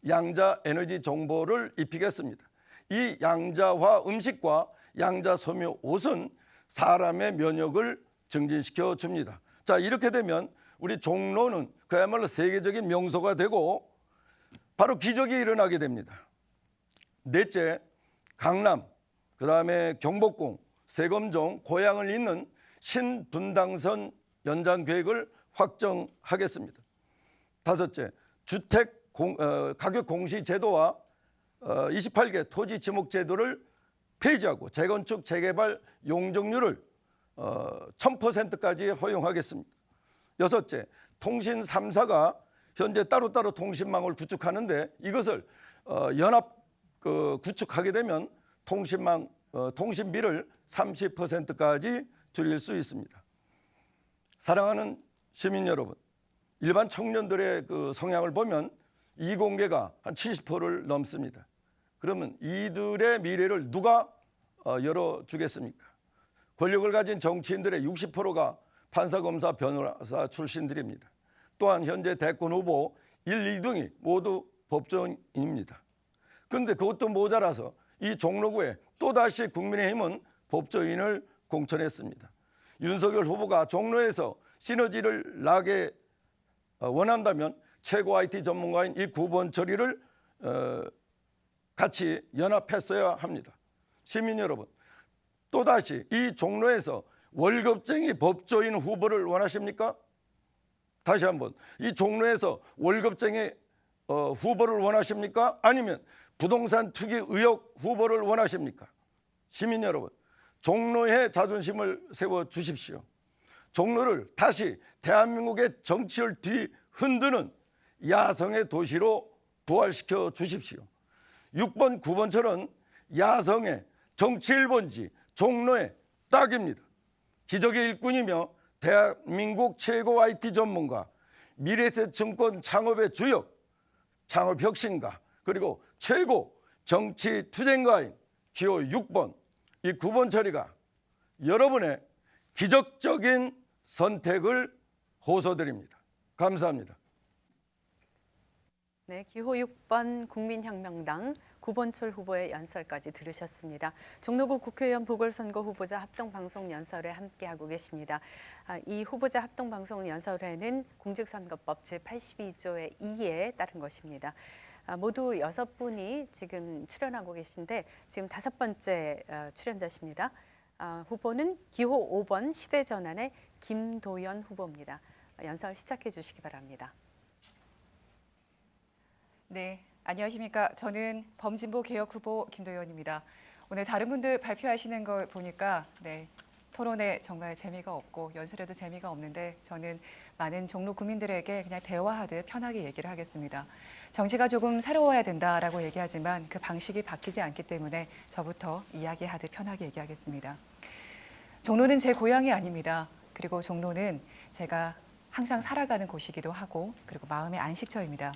[SPEAKER 5] 양자 에너지 정보를 입히겠습니다. 이 양자화 음식과 양자 섬유 옷은 사람의 면역을 증진시켜 줍니다. 자, 이렇게 되면 우리 종로는 그야말로 세계적인 명소가 되고 바로 기적이 일어나게 됩니다. 넷째, 강남, 그다음에 경복궁, 세검정, 고양을 잇는 신분당선 연장 계획을 확정하겠습니다. 다섯째, 주택 가격 공시 제도와 28개 토지 지목 제도를 폐지하고 재건축 재개발 용적률을 1000%까지 허용하겠습니다. 여섯째, 통신 3사가 현재 따로따로 통신망을 구축하는데 이것을 연합 구축하게 되면 통신비를 30%까지 줄일 수 있습니다. 사랑하는 시민 여러분, 일반 청년들의 그 성향을 보면 이공계가 한 70%를 넘습니다. 그러면 이들의 미래를 누가 열어주겠습니까? 권력을 가진 정치인들의 60%가 판사, 검사, 변호사 출신들입니다. 또한 현재 대권 후보 1, 2등이 모두 법조인입니다. 그런데 그것도 모자라서 이 종로구에 또다시 국민의힘은 법조인을 공천했습니다. 윤석열 후보가 종로에서 시너지를 나게 원한다면 최고 IT 전문가인 이 구본철이를 같이 연합했어야 합니다. 시민 여러분, 또다시 이 종로에서 월급쟁이 법조인 후보를 원하십니까? 다시 한번, 이 종로에서 월급쟁이 후보를 원하십니까? 아니면 부동산 투기 의혹 후보를 원하십니까? 시민 여러분, 종로의 자존심을 세워주십시오. 종로를 다시 대한민국의 정치를 뒤흔드는 야성의 도시로 부활시켜 주십시오. 6번, 9번처럼 야성의 정치 1번지 종로의 딱입니다. 기적의 일꾼이며 대한민국 최고 IT 전문가, 미래세 증권 창업의 주역, 창업 혁신가, 그리고 최고 정치 투쟁가인 기호 6번, 이 9번 처리가 여러분의 기적적인 선택을 호소드립니다. 감사합니다.
[SPEAKER 1] 네, 기호 6번 국민혁명당 구본철 후보의 연설까지 들으셨습니다. 종로구 국회의원 보궐선거 후보자 합동방송 연설에 함께하고 계십니다. 이 후보자 합동방송 연설회는 공직선거법 제82조의 2에 따른 것입니다. 모두 6분이 지금 출연하고 계신데 지금 5번째 출연자십니다. 후보는 기호 5번 시대전환의 김도연 후보입니다. 연설 시작해 주시기 바랍니다.
[SPEAKER 6] 네, 안녕하십니까. 저는 범진보 개혁 후보 김도연입니다. 오늘 다른 분들 발표하시는 걸 보니까 토론에 정말 재미가 없고 연설에도 재미가 없는데 저는 많은 종로 구민들에게 그냥 대화하듯 편하게 얘기를 하겠습니다. 정치가 조금 새로워야 된다라고 얘기하지만 그 방식이 바뀌지 않기 때문에 저부터 이야기하듯 편하게 얘기하겠습니다. 종로는 제 고향이 아닙니다. 그리고 종로는 제가 항상 살아가는 곳이기도 하고 그리고 마음의 안식처입니다.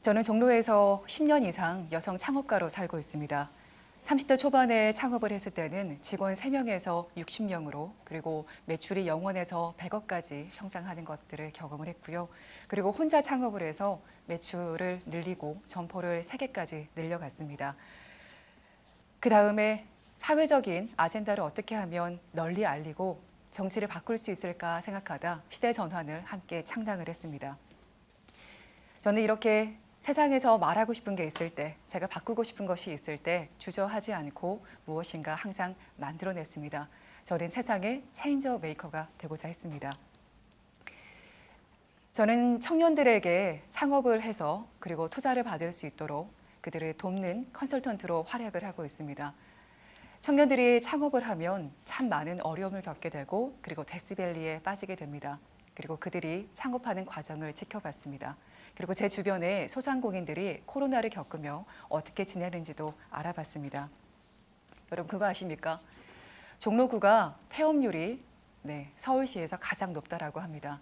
[SPEAKER 6] 저는 종로에서 10년 이상 여성 창업가로 살고 있습니다. 30대 초반에 창업을 했을 때는 직원 3명에서 60명으로 그리고 매출이 0원에서 100억까지 성장하는 것들을 경험을 했고요. 그리고 혼자 창업을 해서 매출을 늘리고 점포를 3개까지 늘려갔습니다. 그 다음에 사회적인 아젠다를 어떻게 하면 널리 알리고 정치를 바꿀 수 있을까 생각하다 시대 전환을 함께 창당을 했습니다. 저는 이렇게 세상에서 말하고 싶은 게 있을 때, 제가 바꾸고 싶은 것이 있을 때 주저하지 않고 무엇인가 항상 만들어냈습니다. 저는 세상의 체인저 메이커가 되고자 했습니다. 저는 청년들에게 창업을 해서 그리고 투자를 받을 수 있도록 그들을 돕는 컨설턴트로 활약을 하고 있습니다. 청년들이 창업을 하면 참 많은 어려움을 겪게 되고 그리고 데스밸리에 빠지게 됩니다. 그리고 그들이 창업하는 과정을 지켜봤습니다. 그리고 제 주변에 소상공인들이 코로나를 겪으며 어떻게 지내는지도 알아봤습니다. 여러분 그거 아십니까? 종로구가 폐업률이 서울시에서 가장 높다라고 합니다.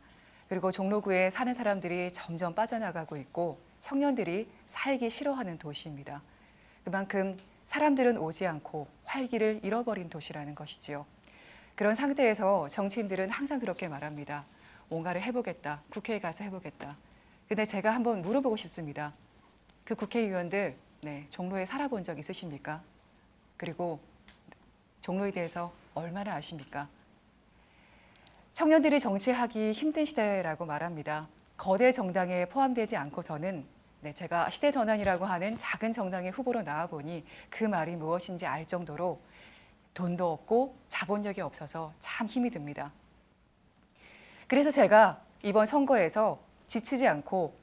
[SPEAKER 6] 그리고 종로구에 사는 사람들이 점점 빠져나가고 있고 청년들이 살기 싫어하는 도시입니다. 그만큼 사람들은 오지 않고 활기를 잃어버린 도시라는 것이지요. 그런 상태에서 정치인들은 항상 그렇게 말합니다. 뭔가를 해보겠다. 국회에 가서 해보겠다. 근데 제가 한번 물어보고 싶습니다. 그 국회의원들 종로에 살아본 적 있으십니까? 그리고 종로에 대해서 얼마나 아십니까? 청년들이 정치하기 힘든 시대라고 말합니다. 거대 정당에 포함되지 않고서는 제가 시대 전환이라고 하는 작은 정당의 후보로 나와보니 그 말이 무엇인지 알 정도로 돈도 없고 자본력이 없어서 참 힘이 듭니다. 그래서 제가 이번 선거에서 지치지 않고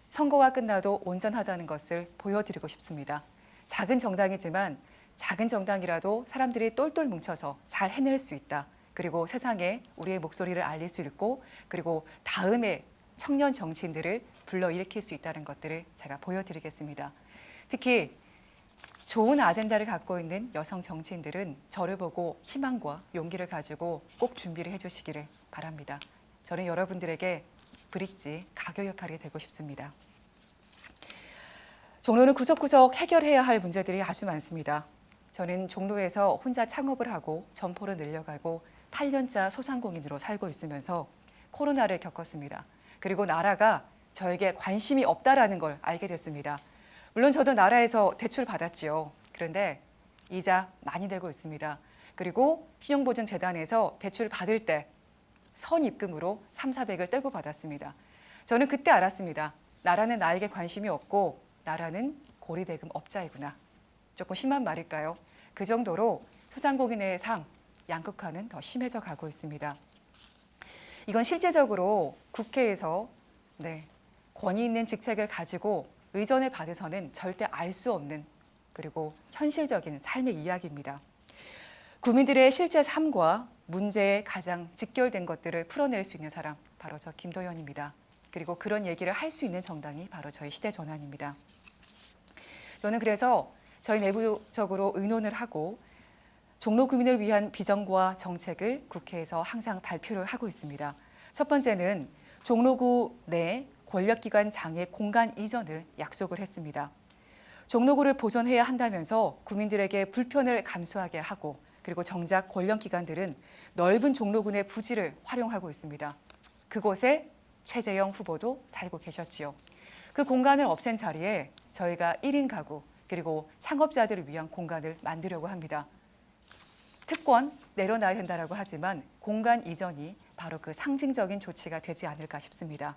[SPEAKER 6] 선거가 끝나도 온전하다는 것을 보여드리고 싶습니다. 작은 정당이지만 작은 정당이라도 사람들이 똘똘 뭉쳐서 잘 해낼 수 있다. 그리고 세상에 우리의 목소리를 알릴 수 있고 그리고 다음에 청년 정치인들을 불러일으킬 수 있다는 것들을 제가 보여드리겠습니다. 특히 좋은 아젠다를 갖고 있는 여성 정치인들은 저를 보고 희망과 용기를 가지고 꼭 준비를 해주시기를 바랍니다. 저는 여러분들에게 브릿지, 가교 역할이 되고 싶습니다. 종로는 구석구석 해결해야 할 문제들이 아주 많습니다. 저는 종로에서 혼자 창업을 하고 점포를 늘려가고 8년차 소상공인으로 살고 있으면서 코로나를 겪었습니다. 그리고 나라가 저에게 관심이 없다라는 걸 알게 됐습니다. 물론 저도 나라에서 대출 받았지요. 그런데 이자 많이 내고 있습니다. 그리고 신용보증재단에서 대출 받을 때 선입금으로 3,400을 떼고 받았습니다. 저는 그때 알았습니다. 나라는 나에게 관심이 없고 나라는 고리대금 업자이구나. 조금 심한 말일까요? 그 정도로 소상공인의 삶, 양극화는 더 심해져 가고 있습니다. 이건 실제적으로 국회에서 권위 있는 직책을 가지고 의전을 받아서는 절대 알 수 없는 그리고 현실적인 삶의 이야기입니다. 국민들의 실제 삶과 문제에 가장 직결된 것들을 풀어낼 수 있는 사람, 바로 저 김도연입니다. 그리고 그런 얘기를 할 수 있는 정당이 바로 저희 시대 전환입니다. 저는 그래서 저희 내부적으로 의논을 하고 종로 구민을 위한 비전과 정책을 국회에서 항상 발표를 하고 있습니다. 첫 번째는 종로구 내 권력기관 장애 공간 이전을 약속을 했습니다. 종로구를 보존해야 한다면서 국민들에게 불편을 감수하게 하고 그리고 정작 권력기관들은 넓은 종로구 내 부지를 활용하고 있습니다. 그곳에 최재형 후보도 살고 계셨지요. 그 공간을 없앤 자리에 저희가 1인 가구 그리고 창업자들을 위한 공간을 만들려고 합니다. 특권 내려놔야 된다고 하지만 공간 이전이 바로 그 상징적인 조치가 되지 않을까 싶습니다.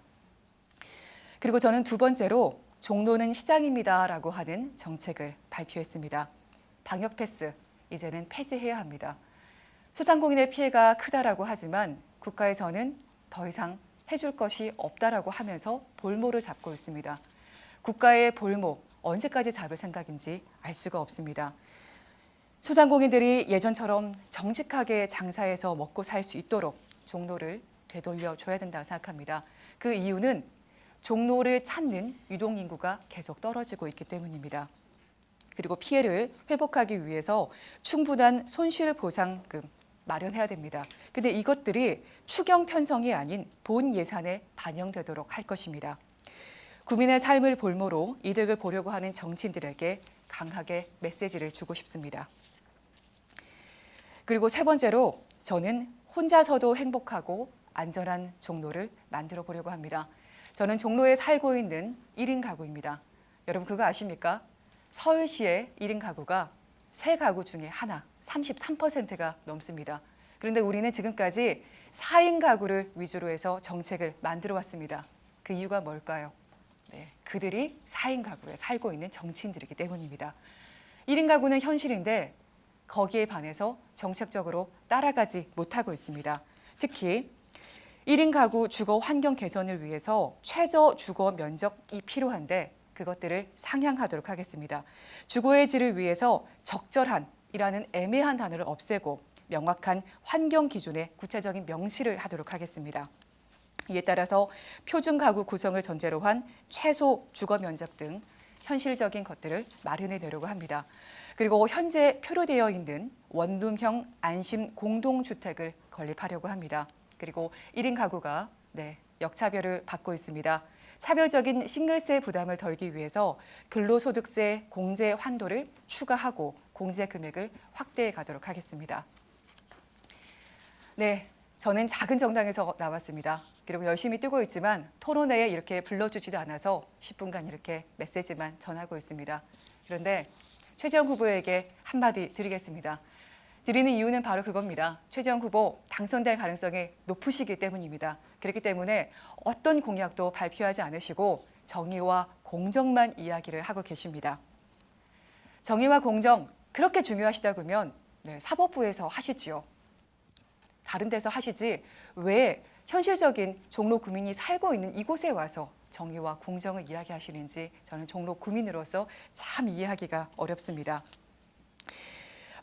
[SPEAKER 6] 그리고 저는 두 번째로 종로는 시장입니다라고 하는 정책을 발표했습니다. 방역 패스 이제는 폐지해야 합니다. 소상공인의 피해가 크다라고 하지만 국가에서는 더 이상 해줄 것이 없다라고 하면서 볼모를 잡고 있습니다. 국가의 볼모 언제까지 잡을 생각인지 알 수가 없습니다. 소상공인들이 예전처럼 정직하게 장사해서 먹고 살 수 있도록 종로를 되돌려 줘야 된다고 생각합니다. 그 이유는 종로를 찾는 유동인구가 계속 떨어지고 있기 때문입니다. 그리고 피해를 회복하기 위해서 충분한 손실보상금 마련해야 됩니다. 근데 이것들이 추경 편성이 아닌 본 예산에 반영되도록 할 것입니다. 국민의 삶을 볼모로 이득을 보려고 하는 정치인들에게 강하게 메시지를 주고 싶습니다. 그리고 세 번째로 저는 혼자서도 행복하고 안전한 종로를 만들어 보려고 합니다. 저는 종로에 살고 있는 1인 가구입니다. 여러분 그거 아십니까? 서울시의 1인 가구가 3가구 중에 하나, 33%가 넘습니다. 그런데 우리는 지금까지 4인 가구를 위주로 해서 정책을 만들어 왔습니다. 그 이유가 뭘까요? 네, 그들이 4인 가구에 살고 있는 정치인들이기 때문입니다. 1인 가구는 현실인데 거기에 반해서 정책적으로 따라가지 못하고 있습니다. 특히 1인 가구 주거 환경 개선을 위해서 최저 주거 면적이 필요한데 그것들을 상향하도록 하겠습니다. 주거의 질을 위해서 적절한이라는 애매한 단어를 없애고 명확한 환경 기준의 구체적인 명시를 하도록 하겠습니다. 이에 따라서 표준 가구 구성을 전제로 한 최소 주거 면적 등 현실적인 것들을 마련해 내려고 합니다. 그리고 현재 표류되어 있는 원룸형 안심 공동주택을 건립하려고 합니다. 그리고 1인 가구가 역차별을 받고 있습니다. 차별적인 싱글세 부담을 덜기 위해서 근로소득세 공제 환도를 추가하고 공제 금액을 확대해 가도록 하겠습니다. 네, 저는 작은 정당에서 나왔습니다. 그리고 열심히 뛰고 있지만 토론회에 이렇게 불러주지도 않아서 10분간 이렇게 메시지만 전하고 있습니다. 그런데 최재형 후보에게 한마디 드리겠습니다. 드리는 이유는 바로 그겁니다. 최재형 후보 당선될 가능성이 높으시기 때문입니다. 그렇기 때문에 어떤 공약도 발표하지 않으시고 정의와 공정만 이야기를 하고 계십니다. 정의와 공정 그렇게 중요하시다면 사법부에서 하시지요. 다른 데서 하시지 왜 현실적인 종로 구민이 살고 있는 이곳에 와서 정의와 공정을 이야기하시는지 저는 종로 구민으로서 참 이해하기가 어렵습니다.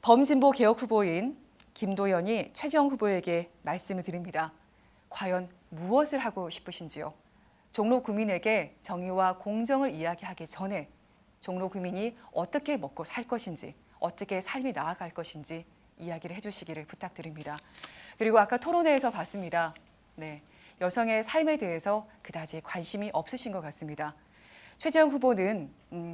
[SPEAKER 6] 범진보 개혁 후보인 김도연이 최재형 후보에게 말씀을 드립니다. 과연 무엇을 하고 싶으신지요? 종로 구민에게 정의와 공정을 이야기하기 전에 종로 구민이 어떻게 먹고 살 것인지, 어떻게 삶이 나아갈 것인지 이야기를 해주시기를 부탁드립니다. 그리고 아까 토론회에서 봤습니다. 여성의 삶에 대해서 그다지 관심이 없으신 것 같습니다. 최재형 후보는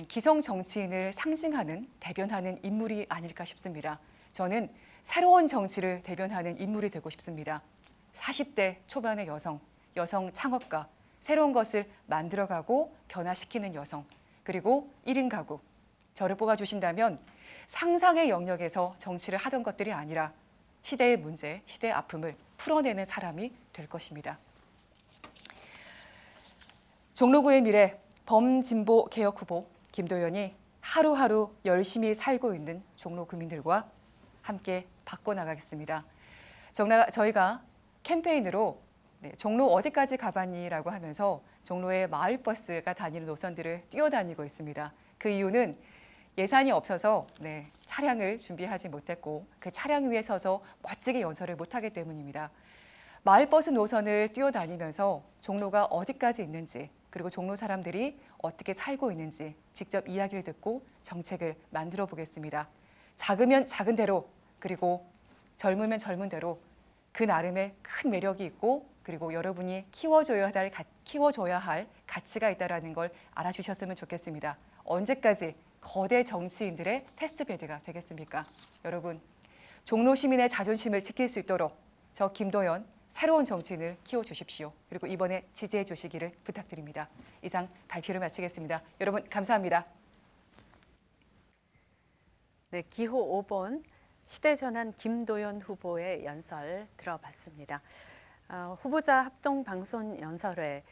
[SPEAKER 6] 기성 정치인을 상징하는, 대변하는 인물이 아닐까 싶습니다. 저는 새로운 정치를 대변하는 인물이 되고 싶습니다. 40대 초반의 여성 창업가, 새로운 것을 만들어가고 변화시키는 여성, 그리고 1인 가구. 저를 뽑아주신다면 상상의 영역에서 정치를 하던 것들이 아니라 시대의 문제, 시대의 아픔을 풀어내는 사람이 될 것입니다. 종로구의 미래, 범진보 개혁 후보 김도연이 하루하루 열심히 살고 있는 종로 구민들과 함께 바꿔나가겠습니다. 저희가 캠페인으로 종로 어디까지 가봤니?라고 하면서 종로에 마을버스가 다니는 노선들을 뛰어다니고 있습니다. 그 이유는 예산이 없어서 차량을 준비하지 못했고 그 차량 위에 서서 멋지게 연설을 못하기 때문입니다. 마을버스 노선을 뛰어다니면서 종로가 어디까지 있는지 그리고 종로 사람들이 어떻게 살고 있는지 직접 이야기를 듣고 정책을 만들어 보겠습니다. 작으면 작은 대로 그리고 젊으면 젊은 대로 그 나름의 큰 매력이 있고 그리고 여러분이 키워줘야 할 가치가 있다는 걸 알아주셨으면 좋겠습니다. 언제까지 거대 정치인들의 테스트베드가 되겠습니까? 여러분, 종로 시민의 자존심을 지킬 수 있도록 저 김도연 새로운 정치인을 키워주십시오. 그리고 이번에 지지해 주시기를 부탁드립니다. 이상 발표를 마치겠습니다. 여러분 감사합니다.
[SPEAKER 1] 네, 기호 5번 시대전환 김도연 후보의 연설 들어봤습니다. 후보자 합동방송 연설회,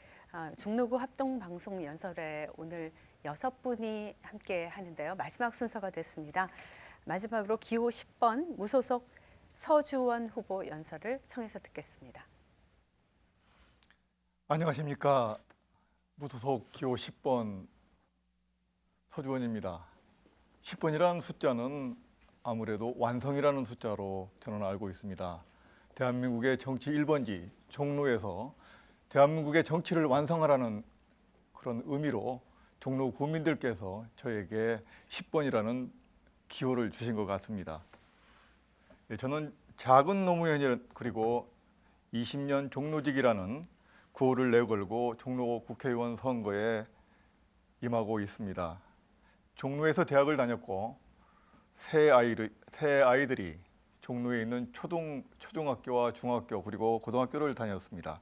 [SPEAKER 1] 종로구 합동방송 연설회 오늘 6분이 함께 하는데요. 마지막 순서가 됐습니다. 마지막으로 기호 10번 무소속 서주원 후보 연설을 청해서 듣겠습니다.
[SPEAKER 7] 안녕하십니까. 무소속 기호 10번 서주원입니다. 10번이라는 숫자는 아무래도 완성이라는 숫자로 저는 알고 있습니다. 대한민국의 정치 1번지 종로에서 대한민국의 정치를 완성하라는 그런 의미로 종로 구민들께서 저에게 10번이라는 기호를 주신 것 같습니다. 저는 작은 노무현이 그리고 20년 종로직이라는 구호를 내걸고 종로 국회의원 선거에 임하고 있습니다. 종로에서 대학을 다녔고 세 아이들이 종로에 있는 초중학교와 중학교 그리고 고등학교를 다녔습니다.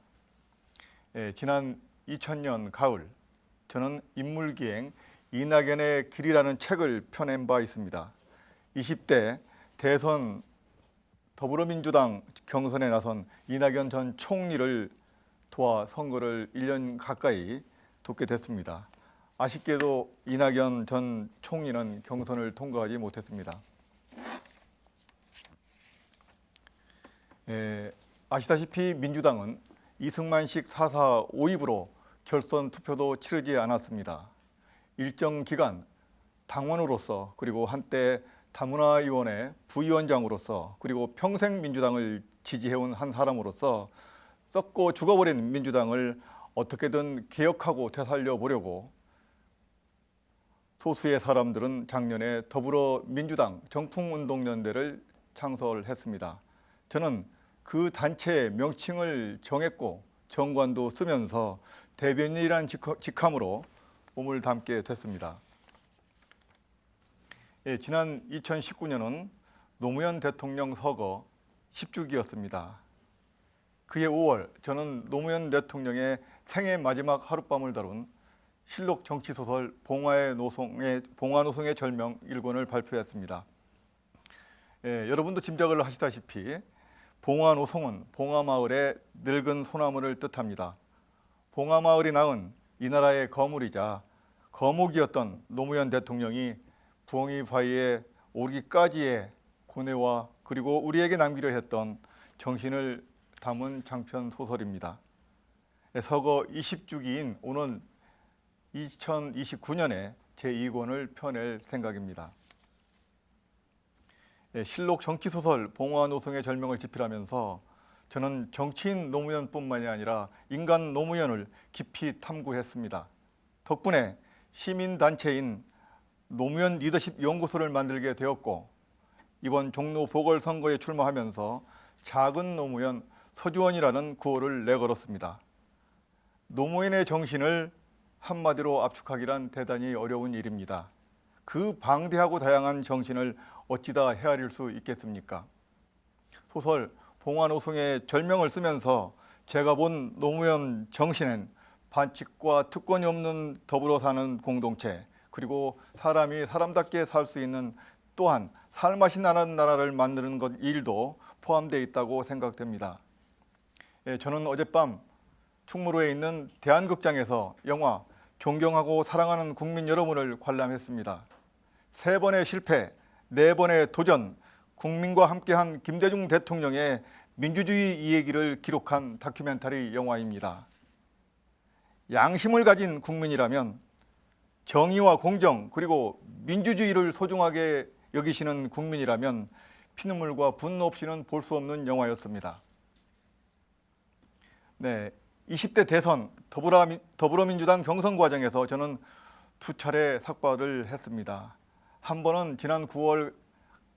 [SPEAKER 7] 지난 2000년 가을 저는 인물기행 이낙연의 길이라는 책을 펴낸 바 있습니다. 20대 대선 더불어민주당 경선에 나선 이낙연 전 총리를 도와 선거를 1년 가까이 돕게 됐습니다. 아쉽게도 이낙연 전 총리는 경선을 통과하지 못했습니다. 아시다시피 민주당은 이승만식 4.4 5입으로 결선 투표도 치르지 않았습니다. 일정 기간 당원으로서 그리고 한때 다문화위원회 부위원장으로서 그리고 평생 민주당을 지지해온 한 사람으로서 썩고 죽어버린 민주당을 어떻게든 개혁하고 되살려 보려고 소수의 사람들은 작년에 더불어민주당 정풍운동연대를 창설했습니다. 저는 그 단체의 명칭을 정했고 정관도 쓰면서 대변인이라는 직함으로 몸을 담게 됐습니다. 지난 2019년은 노무현 대통령 서거 10주기였습니다. 그해 5월 저는 노무현 대통령의 생애 마지막 하룻밤을 다룬 실록 정치소설 봉화노송의 절명 1권을 발표했습니다. 여러분도 짐작을 하시다시피 봉화노송은 봉화마을의 늙은 소나무를 뜻합니다. 봉화마을이 낳은 이 나라의 거물이자 거목이었던 노무현 대통령이 부엉이 바위에 오르기까지의 고뇌와 그리고 우리에게 남기려 했던 정신을 담은 장편 소설입니다. 서거 20주기인 오는 2029년에 제2권을 펴낼 생각입니다. 실록 정치소설 봉화노송의 절명을 집필하면서 저는 정치인 노무현뿐만이 아니라 인간 노무현을 깊이 탐구했습니다. 덕분에 시민단체인 노무현 리더십 연구소를 만들게 되었고 이번 종로 보궐선거에 출마하면서 작은 노무현 서주원이라는 구호를 내걸었습니다. 노무현의 정신을 한마디로 압축하기란 대단히 어려운 일입니다. 그 방대하고 다양한 정신을 어찌다 헤아릴 수 있겠습니까? 소설 봉화노송의 절명을 쓰면서 제가 본 노무현 정신엔 반칙과 특권이 없는 더불어 사는 공동체 그리고 사람이 사람답게 살 수 있는 또한 살맛이 나는 나라를 만드는 것 일도 포함되어 있다고 생각됩니다. 저는 어젯밤 충무로에 있는 대한극장에서 영화 존경하고 사랑하는 국민 여러분을 관람했습니다. 3번의 실패, 4번의 도전, 국민과 함께한 김대중 대통령의 민주주의 이야기를 기록한 다큐멘터리 영화입니다. 양심을 가진 국민이라면 정의와 공정 그리고 민주주의를 소중하게 여기시는 국민이라면 피눈물과 분노 없이는 볼 수 없는 영화였습니다. 20대 대선 더불어민주당 경선 과정에서 저는 2차례 삭발을 했습니다. 한 번은 지난 9월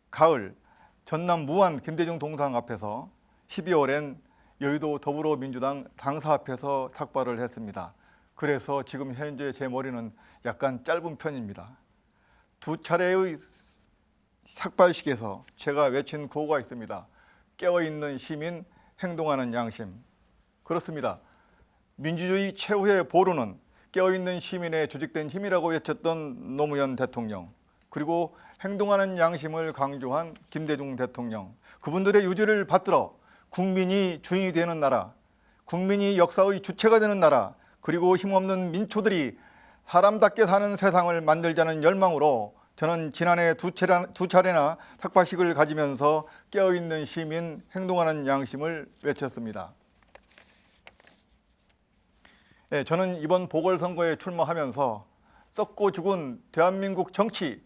[SPEAKER 7] 가을 전남 무안 김대중 동상 앞에서 12월엔 여의도 더불어민주당 당사 앞에서 삭발을 했습니다. 그래서 지금 현재 제 머리는 약간 짧은 편입니다. 2차례의 삭발식에서 제가 외친 구호가 있습니다. 깨어있는 시민, 행동하는 양심. 그렇습니다. 민주주의 최후의 보루는 깨어있는 시민의 조직된 힘이라고 외쳤던 노무현 대통령, 그리고 행동하는 양심을 강조한 김대중 대통령, 그분들의 유지를 받들어 국민이 주인이 되는 나라, 국민이 역사의 주체가 되는 나라, 그리고 힘없는 민초들이 사람답게 사는 세상을 만들자는 열망으로 저는 지난해 두 차례나 삭발식을 가지면서 깨어있는 시민, 행동하는 양심을 외쳤습니다. 저는 이번 보궐선거에 출마하면서 썩고 죽은 대한민국 정치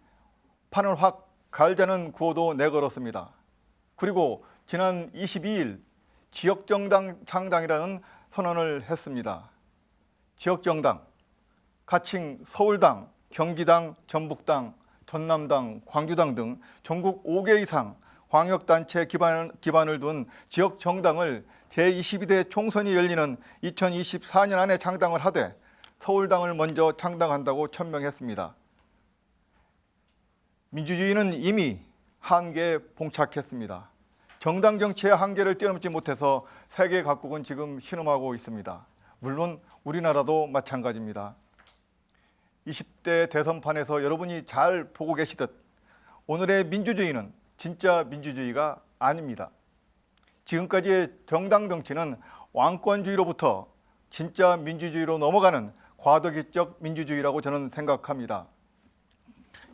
[SPEAKER 7] 판을 확 갈자는 구호도 내걸었습니다. 그리고 지난 22일 지역정당 창당이라는 선언을 했습니다. 지역정당, 가칭 서울당, 경기당, 전북당, 전남당, 광주당 등 전국 5개 이상 광역단체 기반을 둔 지역정당을 제22대 총선이 열리는 2024년 안에 창당을 하되 서울당을 먼저 창당한다고 천명했습니다. 민주주의는 이미 한계에 봉착했습니다. 정당 정치의 한계를 뛰어넘지 못해서 세계 각국은 지금 신음하고 있습니다. 물론 우리나라도 마찬가지입니다. 20대 대선판에서 여러분이 잘 보고 계시듯 오늘의 민주주의는 진짜 민주주의가 아닙니다. 지금까지의 정당 정치는 왕권주의로부터 진짜 민주주의로 넘어가는 과도기적 민주주의라고 저는 생각합니다.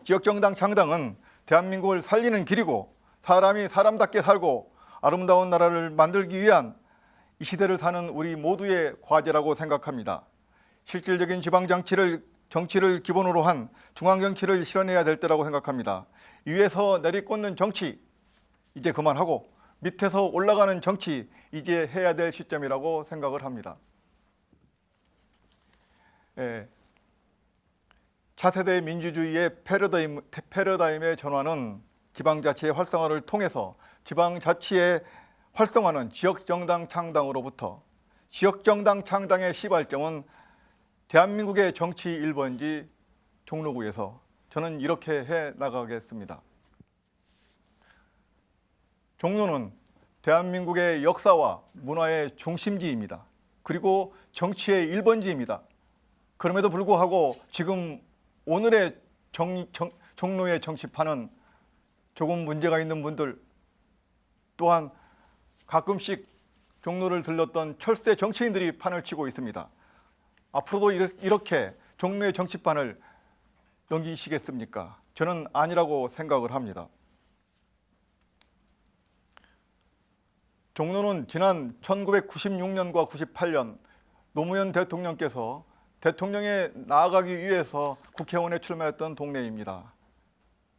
[SPEAKER 7] 지역정당 창당은 대한민국을 살리는 길이고 사람이 사람답게 살고 아름다운 나라를 만들기 위한 이 시대를 사는 우리 모두의 과제라고 생각합니다. 실질적인 정치를 기본으로 한 중앙정치를 실현해야 될 때라고 생각합니다. 위에서 내리꽂는 정치 이제 그만하고 밑에서 올라가는 정치 이제 해야 될 시점이라고 생각을 합니다. 차세대 민주주의의 패러다임의 전환은 지방자치의 활성화를 통해서 지방자치의 활성화는 지역정당 창당으로부터 지역정당 창당의 시발점은 대한민국의 정치 1번지 종로구에서 저는 이렇게 해 나가겠습니다. 종로는 대한민국의 역사와 문화의 중심지입니다. 그리고 정치의 1번지입니다. 그럼에도 불구하고 지금 오늘의 종로의 정치판은 조금 문제가 있는 분들 또한 가끔씩 종로를 들렀던 철새 정치인들이 판을 치고 있습니다. 앞으로도 이렇게 종로의 정치판을 넘기시겠습니까? 저는 아니라고 생각을 합니다. 종로는 지난 1996년과 98년 노무현 대통령께서 대통령에 나아가기 위해서 국회의원에 출마했던 동네입니다.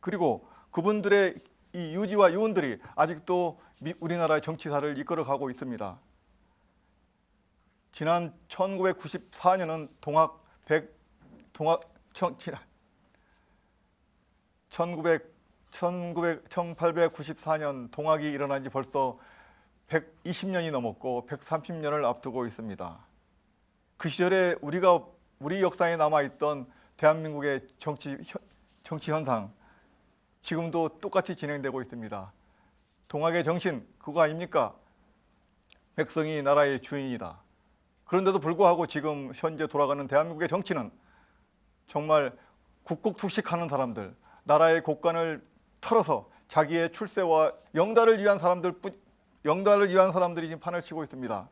[SPEAKER 7] 그리고 그분들의 이 유지와 유언들이 아직도 우리나라의 정치사를 이끌어가고 있습니다. 지난 1994년은 1894년 동학이 일어난 지 벌써 120년이 넘었고 130년을 앞두고 있습니다. 그 시절에 우리 역사에 남아있던 대한민국의 정치 현상 지금도 똑같이 진행되고 있습니다. 동학의 정신 그거 아닙니까? 백성이 나라의 주인이다. 그런데도 불구하고 지금 현재 돌아가는 대한민국의 정치는 정말 국국투식하는 사람들, 나라의 곳간을 털어서 자기의 출세와 영달을 위한 사람들이 지금 판을 치고 있습니다.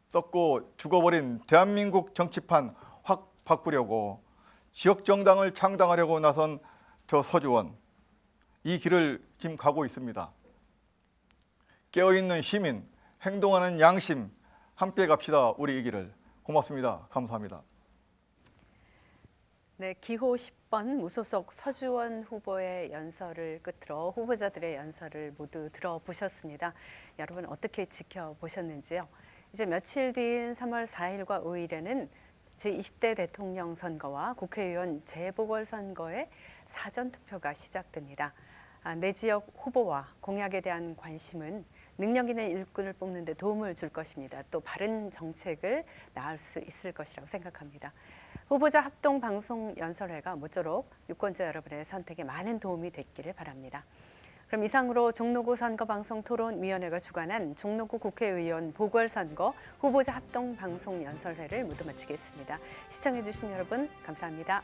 [SPEAKER 7] 썩고 죽어버린 대한민국 정치판 확 바꾸려고 지역정당을 창당하려고 나선 저 서주원, 이 길을 지금 가고 있습니다. 깨어있는 시민, 행동하는 양심, 함께 갑시다 우리 이 길을. 고맙습니다. 감사합니다.
[SPEAKER 1] 네, 기호 10번 무소속 서주원 후보의 연설을 끝으로 후보자들의 연설을 모두 들어보셨습니다. 여러분 어떻게 지켜보셨는지요? 이제 며칠 뒤인 3월 4일과 5일에는 제20대 대통령 선거와 국회의원 재보궐선거의 사전투표가 시작됩니다. 내 지역 후보와 공약에 대한 관심은 능력 있는 일꾼을 뽑는 데 도움을 줄 것입니다. 또 바른 정책을 낳을 수 있을 것이라고 생각합니다. 후보자 합동 방송 연설회가 모쪼록 유권자 여러분의 선택에 많은 도움이 됐기를 바랍니다. 그럼 이상으로 종로구 선거방송 토론위원회가 주관한 종로구 국회의원 보궐선거 후보자 합동 방송 연설회를 모두 마치겠습니다. 시청해주신 여러분 감사합니다.